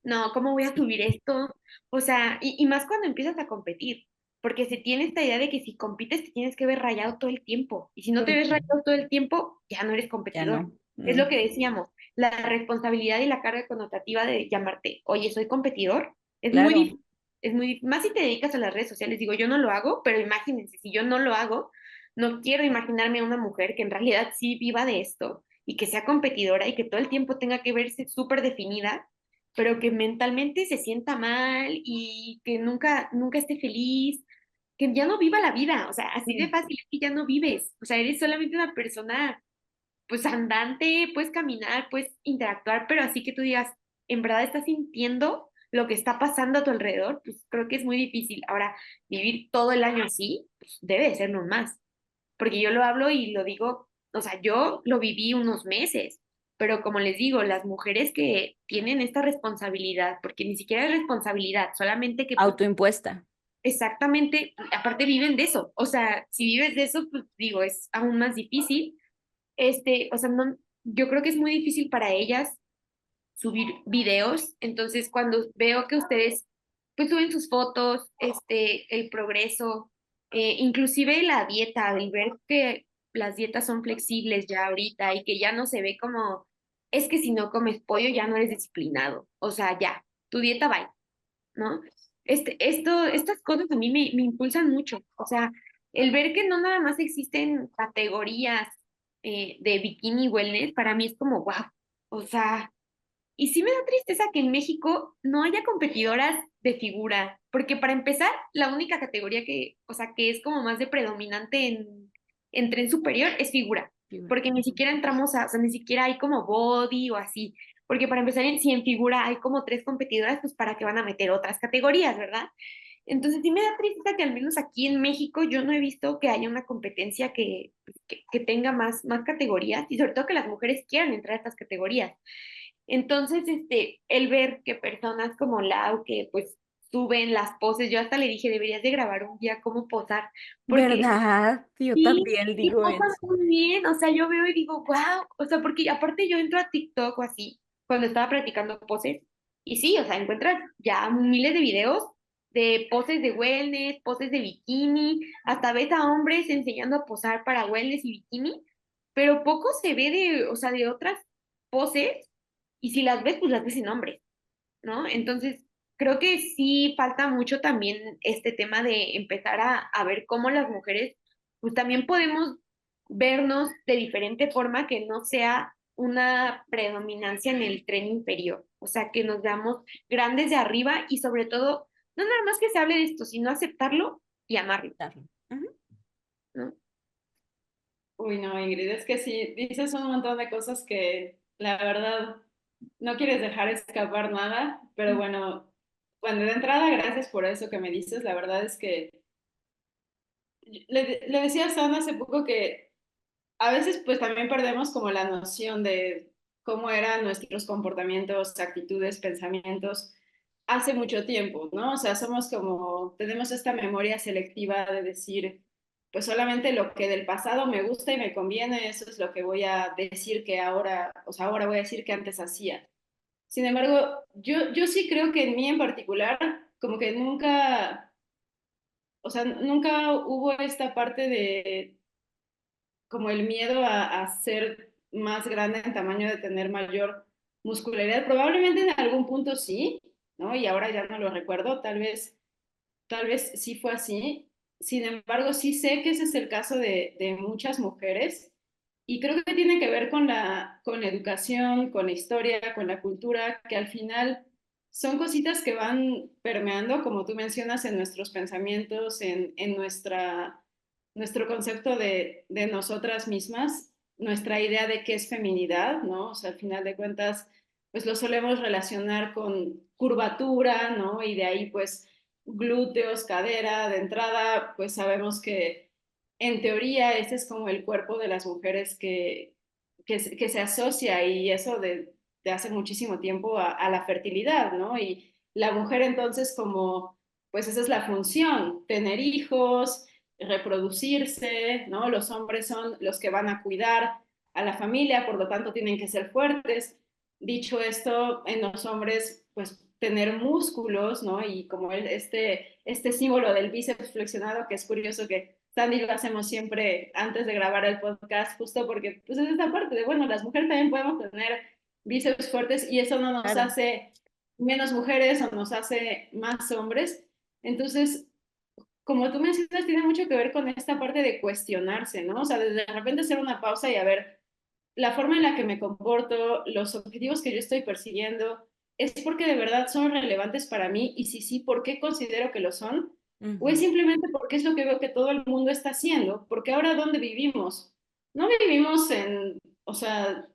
no, ¿cómo voy a sí, subir esto? O sea, y más cuando empiezas a competir, porque se tiene esta idea de que si compites te tienes que ver rayado todo el tiempo, y si no te ves ujú, rayado todo el tiempo, ya no eres ya competidor. no. Es lo que Ujú, decíamos, la responsabilidad y la carga connotativa de llamarte, oye, soy competidor, es muy claro. difícil, más si te dedicas a las redes sociales, digo, yo no lo hago, pero imagínense, si yo no lo hago, no quiero imaginarme a una mujer que en realidad sí viva de esto y que sea competidora y que todo el tiempo tenga que verse súper definida pero que mentalmente se sienta mal y que nunca esté feliz. que ya no viva la vida, o sea, así de Sí. fácil es que ya no vives, o sea, eres solamente una persona pues andante, puedes caminar, puedes interactuar, pero así que tú digas, en verdad estás sintiendo lo que está pasando a tu alrededor, pues creo que es muy difícil. Ahora, vivir todo el año así, pues debe de ser normal, porque yo lo hablo y lo digo, o sea, yo lo viví unos meses, pero como les digo, las mujeres que tienen esta responsabilidad, porque ni siquiera es responsabilidad, solamente que pues Autoimpuesta. exactamente, aparte viven de eso, o sea, si vives de eso, pues digo, es aún más difícil o sea, no, yo creo que es muy difícil para ellas subir videos, entonces cuando veo que ustedes pues suben sus fotos, el progreso, inclusive la dieta, el ver que las dietas son flexibles ya ahorita y que ya no se ve como, es que si no comes pollo ya no eres disciplinado, o sea, ya, tu dieta va, ¿no? Estas cosas a mí me impulsan mucho, o sea, el ver que no nada más existen categorías de bikini wellness, para mí es como, wow, o sea, y sí me da tristeza que en México no haya competidoras de figura, porque para empezar, la única categoría que, o sea, que es como más de predominante en tren superior es figura, Figura. porque ni siquiera entramos a, o sea, ni siquiera hay como body o así, porque para empezar, si en figura hay como tres competidoras, pues para qué van a meter otras categorías, ¿verdad? Entonces sí me da tristeza que al menos aquí en México yo no he visto que haya una competencia que tenga más categorías y sobre todo que las mujeres quieran entrar a estas categorías. Entonces, el ver que personas como Lau, que pues suben las poses, yo hasta le dije, deberías de grabar un día cómo posar, porque ¿Verdad? Yo sí, también y digo posan eso. muy bien, o sea, yo veo y digo, wow, o sea, porque aparte yo entro a TikTok o así, cuando estaba practicando poses, y sí, o sea, encuentras ya miles de videos de poses de wellness, poses de bikini, hasta ves a hombres enseñando a posar para wellness y bikini, pero poco se ve de, o sea, de otras poses, y si las ves, pues las ves en hombres, ¿no? Entonces, creo que sí falta mucho también este tema de empezar a ver cómo las mujeres, pues también podemos vernos de diferente forma que no sea una predominancia en el tren inferior, o sea, que nos veamos grandes de arriba y sobre todo, no nada más que se hable de esto, sino aceptarlo y amarlo, Darlo. Ujú. ¿no? Uy, no, Ingrid, es que sí, dices un montón de cosas que la verdad no quieres dejar escapar nada, pero bueno, de entrada, gracias por eso que me dices. La verdad es que le decía a Sana hace poco que a veces pues también perdemos como la noción de cómo eran nuestros comportamientos, actitudes, pensamientos hace mucho tiempo, ¿no? O sea, somos como, tenemos esta memoria selectiva de decir, pues solamente lo que del pasado me gusta y me conviene, eso es lo que voy a decir que ahora, o sea, ahora voy a decir que antes hacía. Sin embargo, yo sí creo que en mí en particular, como que nunca, o sea, nunca hubo esta parte de como el miedo a ser más grande en tamaño, de tener mayor muscularidad. Probablemente en algún punto sí, ¿no? Y ahora ya no lo recuerdo, tal vez sí fue así. Sin embargo, sí sé que ese es el caso de muchas mujeres y creo que tiene que ver con la educación, con la historia, con la cultura, que al final son cositas que van permeando, como tú mencionas, en nuestros pensamientos, en nuestro concepto de nosotras mismas, nuestra idea de qué es feminidad, ¿no? O sea, al final de cuentas, pues lo solemos relacionar con curvatura, ¿no? Y de ahí, pues, glúteos, cadera, de entrada, pues sabemos que en teoría ese es como el cuerpo de las mujeres que se asocia y eso de hace muchísimo tiempo a la fertilidad, ¿no? Y la mujer entonces como, pues esa es la función, tener hijos, reproducirse, ¿no? Los hombres son los que van a cuidar a la familia, por lo tanto tienen que ser fuertes. Dicho esto, en los hombres, pues tener músculos, ¿no? Y como este símbolo del bíceps flexionado, que es curioso que Sandy lo hacemos siempre antes de grabar el podcast, justo porque pues es esta parte de, bueno, las mujeres también podemos tener bíceps fuertes y eso no nos Claro. hace menos mujeres o nos hace más hombres. Entonces, como tú mencionas, tiene mucho que ver con esta parte de cuestionarse, ¿no? O sea, de repente hacer una pausa y a ver, la forma en la que me comporto, los objetivos que yo estoy persiguiendo, ¿es porque de verdad son relevantes para mí? Y si sí, ¿por qué considero que lo son? ¿O es Ujú. simplemente porque es lo que veo que todo el mundo está haciendo? Porque ahora, ¿dónde vivimos? No vivimos en, o sea,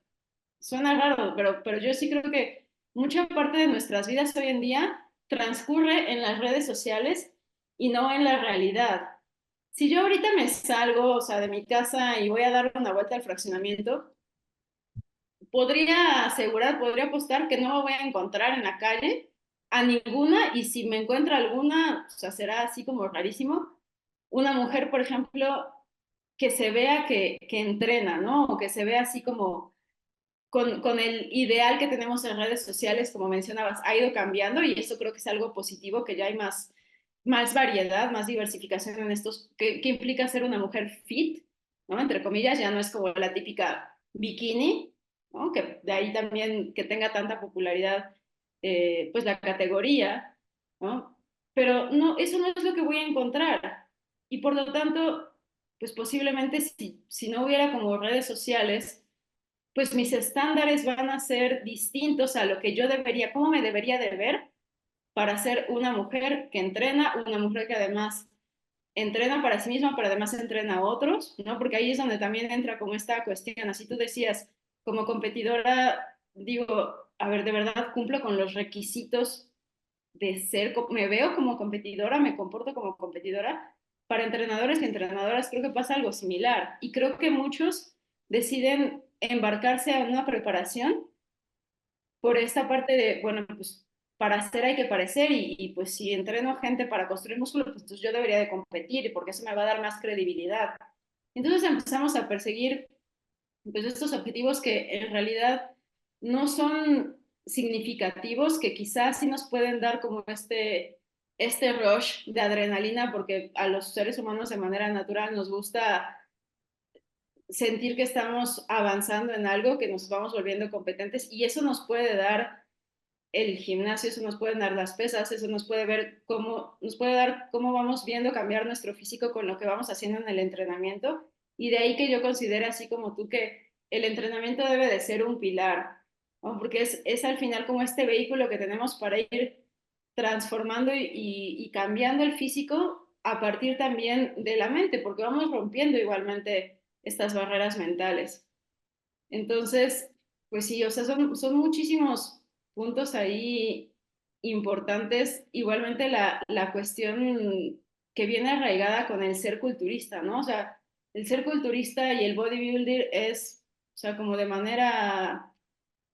suena raro, pero yo sí creo que mucha parte de nuestras vidas hoy en día transcurre en las redes sociales y no en la realidad. Si yo ahorita me salgo, o sea, de mi casa y voy a dar una vuelta al fraccionamiento, podría asegurar, podría apostar que no me voy a encontrar en la calle a ninguna, y si me encuentro alguna, o sea, será así como rarísimo, una mujer, por ejemplo, que se vea que entrena, ¿no? O que se vea así como con el ideal que tenemos en redes sociales, como mencionabas, ha ido cambiando, y eso creo que es algo positivo, que ya hay más variedad, más diversificación en estos, que implica ser una mujer fit, ¿no? Entre comillas, ya no es como la típica bikini, ¿no? Que de ahí también que tenga tanta popularidad, pues la categoría, ¿no? Pero no, eso no es lo que voy a encontrar. Y por lo tanto, pues posiblemente si no hubiera como redes sociales, pues mis estándares van a ser distintos a lo que yo debería, cómo me debería de ver para ser una mujer que entrena, una mujer que además entrena para sí misma, pero además entrena a otros, ¿no? Porque ahí es donde también entra como esta cuestión, así tú decías, como competidora, digo, a ver, de verdad cumplo con los requisitos de ser, me veo como competidora, me comporto como competidora. Para entrenadores y entrenadoras creo que pasa algo similar, y creo que muchos deciden embarcarse a una preparación por esta parte de, bueno, pues para hacer hay que parecer, pues si entreno gente para construir músculo, pues yo debería de competir porque eso me va a dar más credibilidad. Entonces empezamos a perseguir pues estos objetivos que en realidad no son significativos, que quizás sí nos pueden dar como este rush de adrenalina, porque a los seres humanos de manera natural nos gusta sentir que estamos avanzando en algo, que nos vamos volviendo competentes, y eso nos puede dar el gimnasio, eso nos puede dar las pesas, eso nos puede dar cómo vamos viendo cambiar nuestro físico con lo que vamos haciendo en el entrenamiento. Y de ahí que yo considero, así como tú, que el entrenamiento debe de ser un pilar, ¿no? Porque es al final como este vehículo que tenemos para ir transformando y cambiando el físico a partir también de la mente, porque vamos rompiendo igualmente estas barreras mentales. Entonces, pues sí, o sea, son muchísimos puntos ahí importantes. Igualmente la cuestión que viene arraigada con el ser culturista, ¿no? O sea, el ser culturista y el bodybuilder es, o sea, como de manera,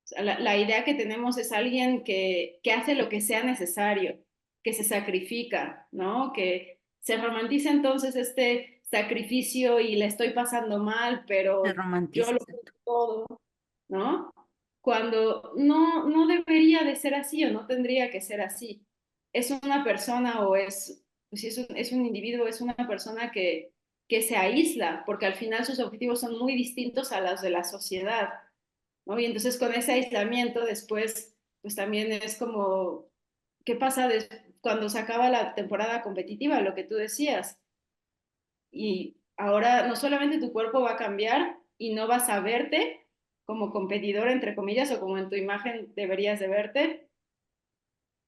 o sea, la idea que tenemos es alguien que hace lo que sea necesario, que se sacrifica, ¿no? Que se romantiza entonces este sacrificio y le estoy pasando mal, Se pero yo romantiza, lo exacto. todo, ¿no? Cuando no debería de ser así, o no tendría que ser así. Es una persona, o pues si es un individuo, es una persona que se aísla, porque al final sus objetivos son muy distintos a los de la sociedad, ¿no? Y entonces con ese aislamiento después, pues también es como, ¿qué pasa cuando se acaba la temporada competitiva? Lo que tú decías. Y ahora no solamente tu cuerpo va a cambiar y no vas a verte como competidor, entre comillas, o como en tu imagen deberías de verte,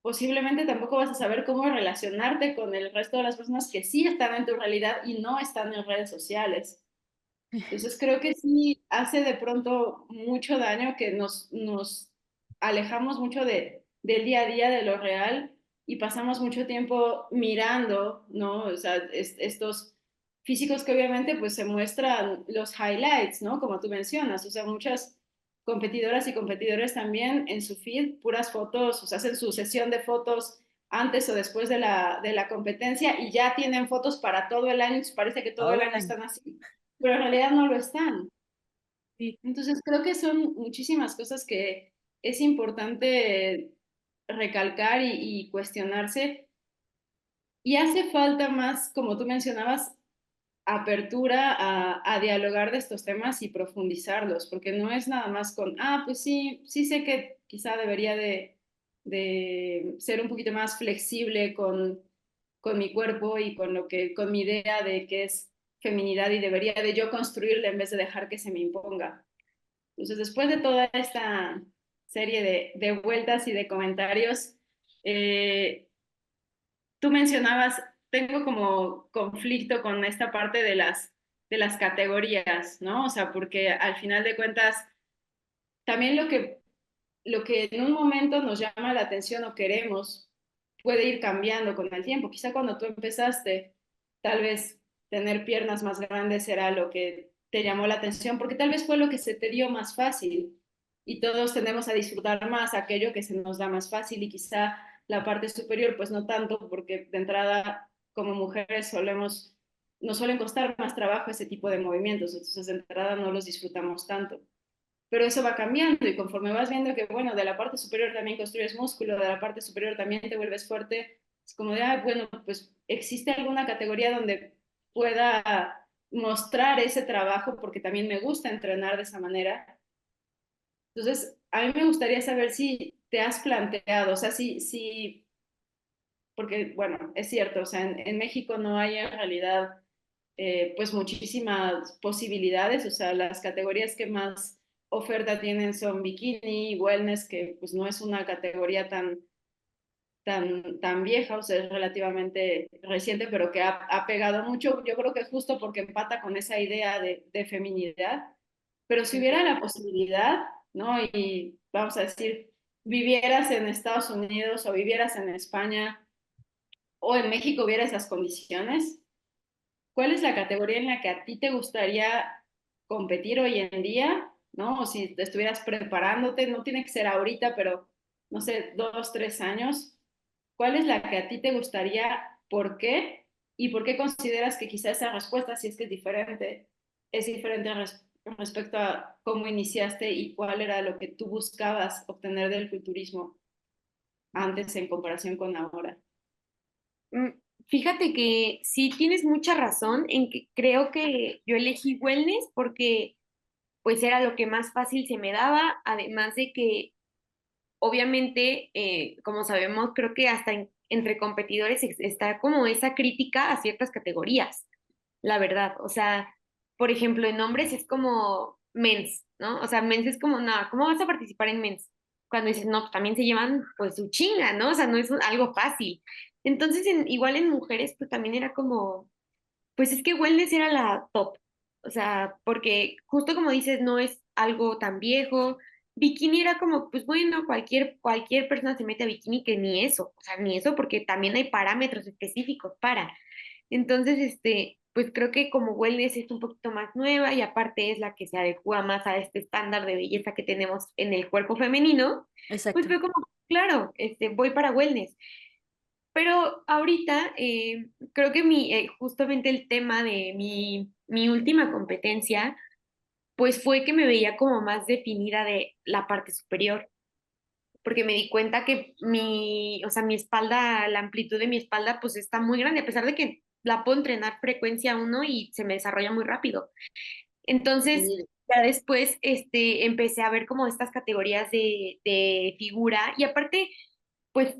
posiblemente tampoco vas a saber cómo relacionarte con el resto de las personas que sí están en tu realidad y no están en redes sociales. Entonces creo que sí hace de pronto mucho daño, que nos alejamos mucho del día a día, de lo real, y pasamos mucho tiempo mirando, ¿no? O sea, estos físicos que obviamente pues se muestran los highlights, ¿no? Como tú mencionas, o sea, muchas competidoras y competidores también en su feed, puras fotos, o sea, hacen su sesión de fotos antes o después de la competencia, y ya tienen fotos para todo el año, y parece que todo el Todo el año año. están así, pero en realidad no lo están. Sí. Entonces creo que son muchísimas cosas que es importante recalcar y cuestionarse, y hace falta más, como tú mencionabas, apertura a dialogar de estos temas y profundizarlos, porque no es nada más con, pues sí, sí sé que quizá debería de ser un poquito más flexible con mi cuerpo y con mi idea de qué es feminidad, y debería de yo construirla en vez de dejar que se me imponga. Entonces, después de toda esta serie de vueltas y de comentarios, eh, tú mencionabas tengo como conflicto con esta parte de las categorías, ¿no? O sea, porque al final de cuentas, también lo que en un momento nos llama la atención o queremos puede ir cambiando con el tiempo. Quizá cuando tú empezaste, tal vez tener piernas más grandes era lo que te llamó la atención, porque tal vez fue lo que se te dio más fácil y todos tendemos a disfrutar más aquello que se nos da más fácil y quizá la parte superior pues no tanto, porque de entrada como mujeres nos suelen costar más trabajo ese tipo de movimientos, entonces de entrada no los disfrutamos tanto, pero eso va cambiando y conforme vas viendo que, bueno, de la parte superior también construyes músculo, de la parte superior también te vuelves fuerte, es como de, ah, bueno, pues existe alguna categoría donde pueda mostrar ese trabajo porque también me gusta entrenar de esa manera. Entonces, a mí me gustaría saber si te has planteado, o sea, porque, bueno, es cierto, o sea, en México no hay en realidad pues muchísimas posibilidades, o sea, las categorías que más oferta tienen son bikini y wellness, que pues no es una categoría tan vieja, o sea, es relativamente reciente, pero que ha pegado mucho, yo creo que justo porque empata con esa idea de feminidad, pero si hubiera la posibilidad, ¿no? Y vamos a decir, vivieras en Estados Unidos o vivieras en España o en México hubiera esas condiciones, ¿cuál es la categoría en la que a ti te gustaría competir hoy en día? ¿No? O si te estuvieras preparándote, no tiene que ser ahorita, pero no sé, 2, 3 años. ¿Cuál es la que a ti te gustaría? ¿Por qué? ¿Y por qué consideras que quizá esa respuesta, si es que es diferente respecto a cómo iniciaste y cuál era lo que tú buscabas obtener del culturismo antes en comparación con ahora? Mm, Fíjate que sí tienes mucha razón en que creo que yo elegí wellness porque pues era lo que más fácil se me daba, además de que obviamente, como sabemos, creo que hasta entre competidores está como esa crítica a ciertas categorías, la verdad. O sea, por ejemplo, en hombres es como mens, ¿no? O sea, mens es como, no, ¿cómo vas a participar en mens? Cuando dices, no, pues también se llevan pues su chinga, ¿no? O sea, no es algo fácil. Entonces, igual en mujeres, pues también era como, pues es que wellness era la top. O sea, porque justo como dices, no es algo tan viejo. Bikini era como, pues bueno, cualquier persona se mete a bikini que ni eso. O sea, ni eso porque también hay parámetros específicos para. Entonces, pues creo que como wellness es un poquito más nueva y aparte es la que se adecua más a este estándar de belleza que tenemos en el cuerpo femenino, pues Exacto. fue como, claro, voy para wellness. Pero ahorita creo que justamente el tema de mi última competencia, pues fue que me veía como más definida de la parte superior, porque me di cuenta que o sea, mi espalda, la amplitud de mi espalda, pues está muy grande, a pesar de que la puedo entrenar frecuencia uno y se me desarrolla muy rápido. Entonces, ya después empecé a ver como estas categorías de figura y aparte, pues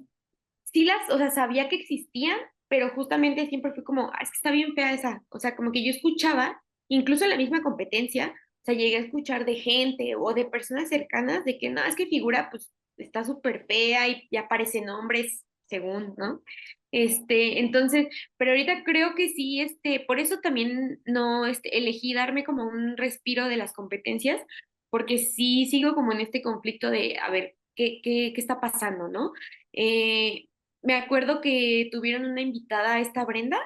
sí o sea, sabía que existían, pero justamente siempre fui como, "Ah, es que está bien fea esa". O sea, como que yo escuchaba, incluso en la misma competencia, o sea, llegué a escuchar de gente o de personas cercanas de que no, es que figura pues está súper fea y ya aparecen hombres, según, ¿no? Entonces, pero ahorita creo que sí, por eso también no, elegí darme como un respiro de las competencias, porque sí sigo como en este conflicto de, a ver, ¿qué está pasando, no? Eh, Me acuerdo que tuvieron una invitada, esta Brenda,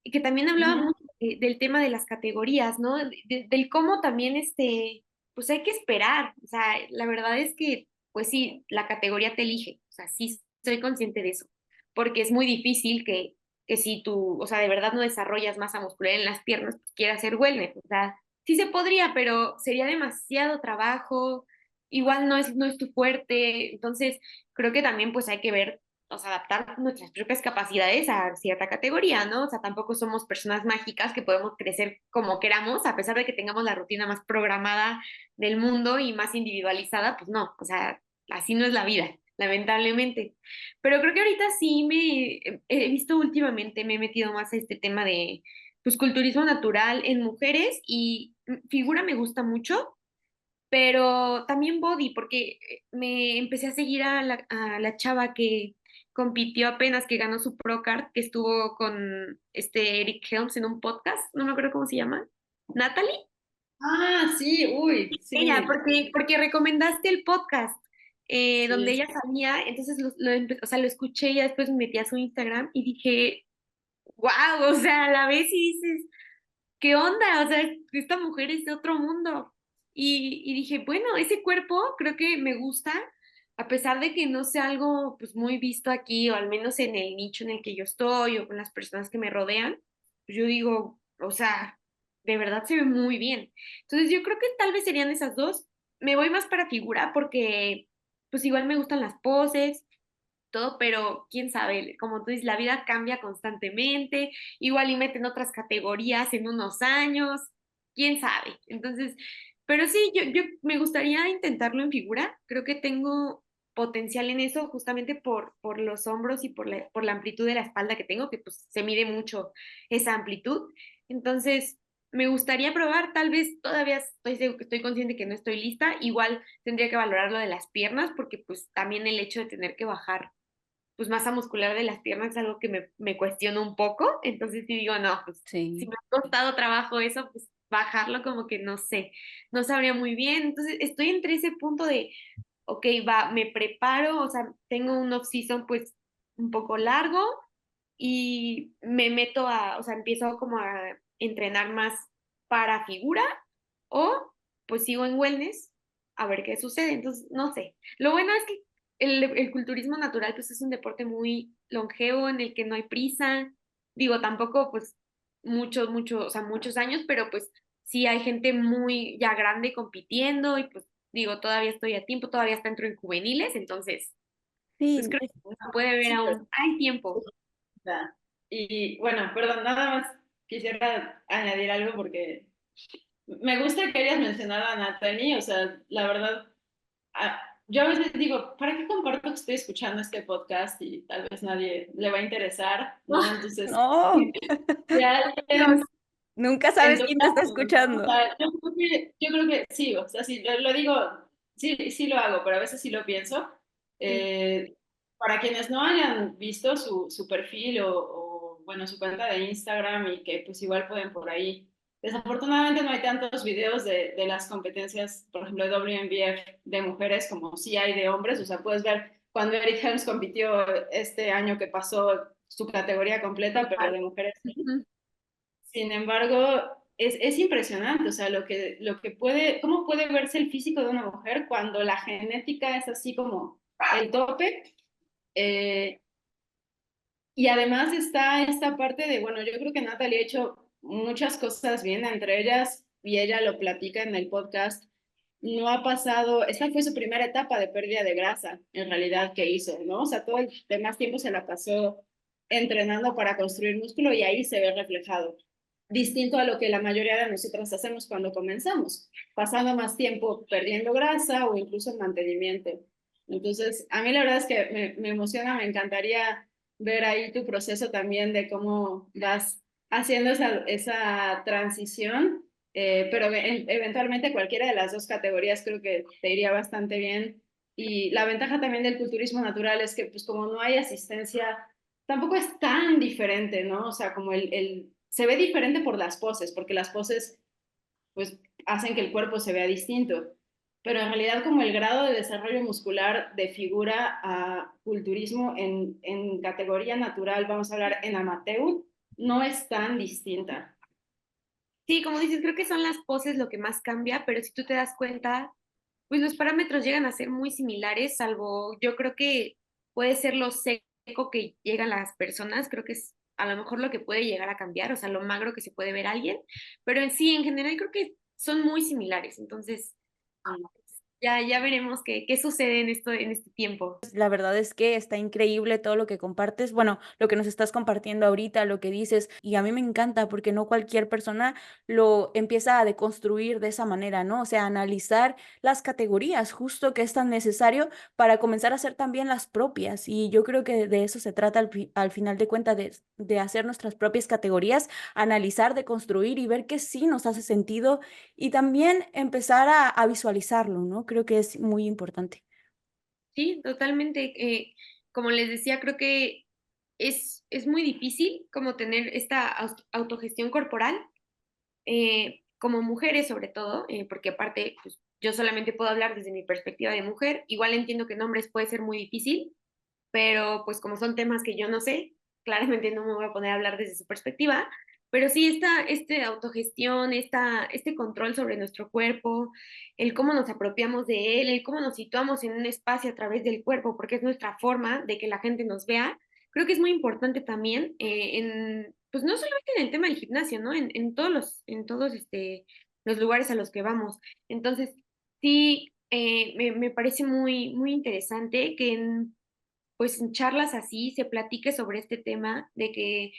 y que también hablaba Ujú. mucho del tema de las categorías, ¿no? Del cómo también, pues hay que esperar. O sea, la verdad es que, pues sí, la categoría te elige. O sea, sí soy consciente de eso. Porque es muy difícil que si tú, o sea, de verdad no desarrollas masa muscular en las piernas, pues quieras hacer wellness. O sea, sí se podría, pero sería demasiado trabajo. Igual no es tu fuerte. Entonces, creo que también pues hay que ver, o sea, adaptar nuestras propias capacidades a cierta categoría, ¿no? O sea, tampoco somos personas mágicas que podemos crecer como queramos, a pesar de que tengamos la rutina más programada del mundo y más individualizada, pues no, o sea, así no es la vida, lamentablemente. Pero creo que ahorita sí he visto últimamente, me he metido más a este tema de, pues, culturismo natural en mujeres y figura me gusta mucho, pero también body, porque me empecé a seguir a la chava que compitió apenas, que ganó su Pro Card, que estuvo con Eric Helms en un podcast, no me acuerdo cómo se llama. Natalie. Ah, sí, uy, Ella, sí, porque recomendaste el podcast donde sí. ella salía, entonces o sea, lo escuché y ya después me metí a su Instagram y dije, wow, o sea, a la vez y dices, ¿qué onda? O sea, esta mujer es de otro mundo. Y dije, bueno, ese cuerpo creo que me gusta, a pesar de que no sea algo pues muy visto aquí, o al menos en el nicho en el que yo estoy, o con las personas que me rodean, pues yo digo, o sea, de verdad se ve muy bien. Entonces yo creo que tal vez serían esas dos. Me voy más para figura porque pues igual me gustan las poses, todo, pero quién sabe, como tú dices, la vida cambia constantemente, igual y meten otras categorías en unos años, quién sabe. Entonces, pero sí, yo me gustaría intentarlo en figura, creo que tengo potencial en eso justamente por los hombros y por la amplitud de la espalda que tengo, que pues se mide mucho esa amplitud. Entonces, me gustaría probar, tal vez todavía estoy consciente que no estoy lista, igual tendría que valorar lo de las piernas, porque pues también el hecho de tener que bajar pues masa muscular de las piernas es algo que me cuestiono un poco, entonces sí digo, no, pues si Sí. me ha costado trabajo eso, pues bajarlo como que no sé, no sabría muy bien, entonces estoy entre ese punto de, ok, va, me preparo, o sea, tengo un off-season pues un poco largo y me meto o sea, empiezo como a entrenar más para figura o pues sigo en wellness a ver qué sucede. Entonces, no sé. Lo bueno es que el culturismo natural pues es un deporte muy longevo en el que no hay prisa. Digo, tampoco pues o sea, muchos años, pero pues sí hay gente muy ya grande compitiendo y pues digo, todavía estoy a tiempo, todavía está dentro en juveniles, entonces pues Sí, creo que se puede ver Súper. aún. Hay tiempo. Y bueno, perdón, nada más quisiera añadir algo porque me gusta que hayas mencionado a Natalie, o sea, la verdad, yo a veces digo, ¿para qué comparto que estoy escuchando este podcast y tal vez nadie le va a interesar, ¿no? Entonces, no, si Dios, alguien nunca en sabes tu quién te está caso, ¿no? O escuchando. sea, yo creo que sí, o sea, sí, lo digo, sí, sí lo hago, pero a veces sí lo pienso. sí. Eh, para quienes no hayan visto su perfil bueno, su cuenta de Instagram y que pues igual pueden por ahí. Desafortunadamente no hay tantos videos de las competencias, por ejemplo, de WNBF de mujeres como sí hay de hombres. O sea, puedes ver cuando Eric Helms compitió este año que pasó su categoría completa, pero de mujeres sí. Ujú. Sin embargo, es impresionante, o sea, cómo puede verse el físico de una mujer cuando la genética es así como el tope. eh, y además está esta parte de, bueno, yo creo que Natalie ha hecho muchas cosas bien, entre ellas, y ella lo platica en el podcast, no ha pasado, esta fue su primera etapa de pérdida de grasa, en realidad, que hizo, ¿no? O sea, todo el demás tiempo se la pasó entrenando para construir músculo y ahí se ve reflejado. Distinto a lo que la mayoría de nosotras hacemos cuando comenzamos, pasando más tiempo perdiendo grasa o incluso en mantenimiento. Entonces, a mí la verdad es que me emociona, me encantaría ver ahí tu proceso también de cómo vas haciendo esa transición, pero eventualmente cualquiera de las dos categorías creo que te iría bastante bien. Y la ventaja también del culturismo natural es que pues como no hay asistencia, tampoco es tan diferente, ¿no? O sea, como se ve diferente por las poses, porque las poses pues hacen que el cuerpo se vea distinto. Pero en realidad como el grado de desarrollo muscular de figura a culturismo en categoría natural, vamos a hablar en amateur, no es tan distinta. Sí, como dices, creo que son las poses lo que más cambia, pero si tú te das cuenta, pues los parámetros llegan a ser muy similares, salvo yo creo que puede ser lo seco que llegan las personas, creo que es a lo mejor lo que puede llegar a cambiar, o sea, lo magro que se puede ver alguien, pero en sí, en general, creo que son muy similares, entonces ya veremos qué sucede en este tiempo. La verdad es que está increíble todo lo que compartes, bueno, lo que nos estás compartiendo ahorita, lo que dices, y a mí me encanta porque no cualquier persona lo empieza a deconstruir de esa manera, ¿no? O sea, analizar las categorías, justo que es tan necesario para comenzar a hacer también las propias. Y yo creo que de eso se trata al final de cuentas, de hacer nuestras propias categorías, analizar, deconstruir y ver que sí nos hace sentido y también empezar a visualizarlo, ¿no? Creo que es muy importante. Sí, totalmente. como les decía, creo que es muy difícil como tener esta autogestión corporal, como mujeres sobre todo, porque aparte, pues, yo solamente puedo hablar desde mi perspectiva de mujer. Igual entiendo que en hombres puede ser muy difícil, pero pues como son temas que yo no sé, claramente no me voy a poner a hablar desde su perspectiva, pero sí esta autogestión, este control sobre nuestro cuerpo, el cómo nos apropiamos de él, el cómo nos situamos en un espacio a través del cuerpo, porque es nuestra forma de que la gente nos vea, creo que es muy importante también pues no solamente en el tema del gimnasio, ¿no? En todos los lugares a los que vamos. Entonces, sí, me parece muy, muy interesante que pues en charlas así se platique sobre este tema de que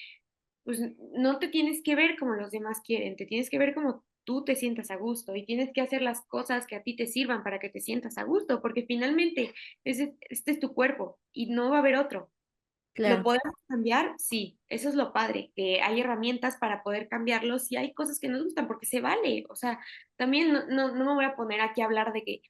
pues no te tienes que ver como los demás quieren, te tienes que ver como tú te sientas a gusto y tienes que hacer las cosas que a ti te sirvan para que te sientas a gusto, porque finalmente este es tu cuerpo y no va a haber otro. ¿Lo Claro. podemos cambiar? Sí, eso es lo padre, que hay herramientas para poder cambiarlo si hay cosas que nos gustan, porque se vale. O sea, también no me voy a poner aquí a hablar de que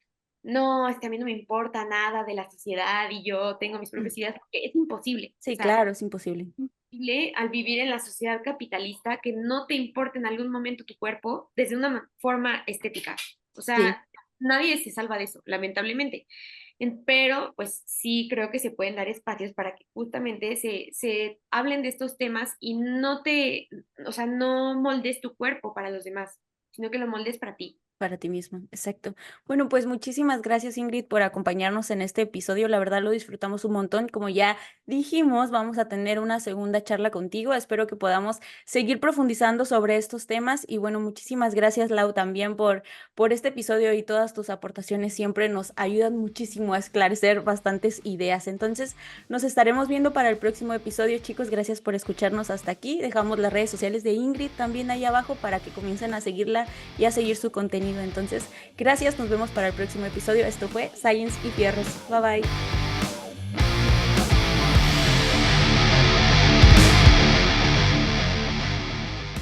no, es que a mí no me importa nada de la sociedad y yo tengo mis Mm. propias ideas, porque es imposible. O Sí, sea, claro, es imposible. imposible al vivir en la sociedad capitalista que no te importe en algún momento tu cuerpo desde una forma estética. O Sí. sea, nadie se salva de eso, lamentablemente. Pero pues sí creo que se pueden dar espacios para que justamente se hablen de estos temas y o sea, no moldes tu cuerpo para los demás, sino que lo moldes para ti. Para ti mismo, exacto. Bueno, pues muchísimas gracias, Ingrid, por acompañarnos en este episodio. La verdad lo disfrutamos un montón. Como ya dijimos, vamos a tener una segunda charla contigo. Espero que podamos seguir profundizando sobre estos temas. Y bueno, muchísimas gracias, Lau, también por este episodio y todas tus aportaciones. Siempre nos ayudan muchísimo a esclarecer bastantes ideas. Entonces, nos estaremos viendo para el próximo episodio, chicos. Gracias por escucharnos hasta aquí. Dejamos las redes sociales de Ingrid también ahí abajo para que comiencen a seguirla y a seguir su contenido. Entonces, gracias, nos vemos para el próximo episodio. Esto fue Science y Fierros. Bye bye.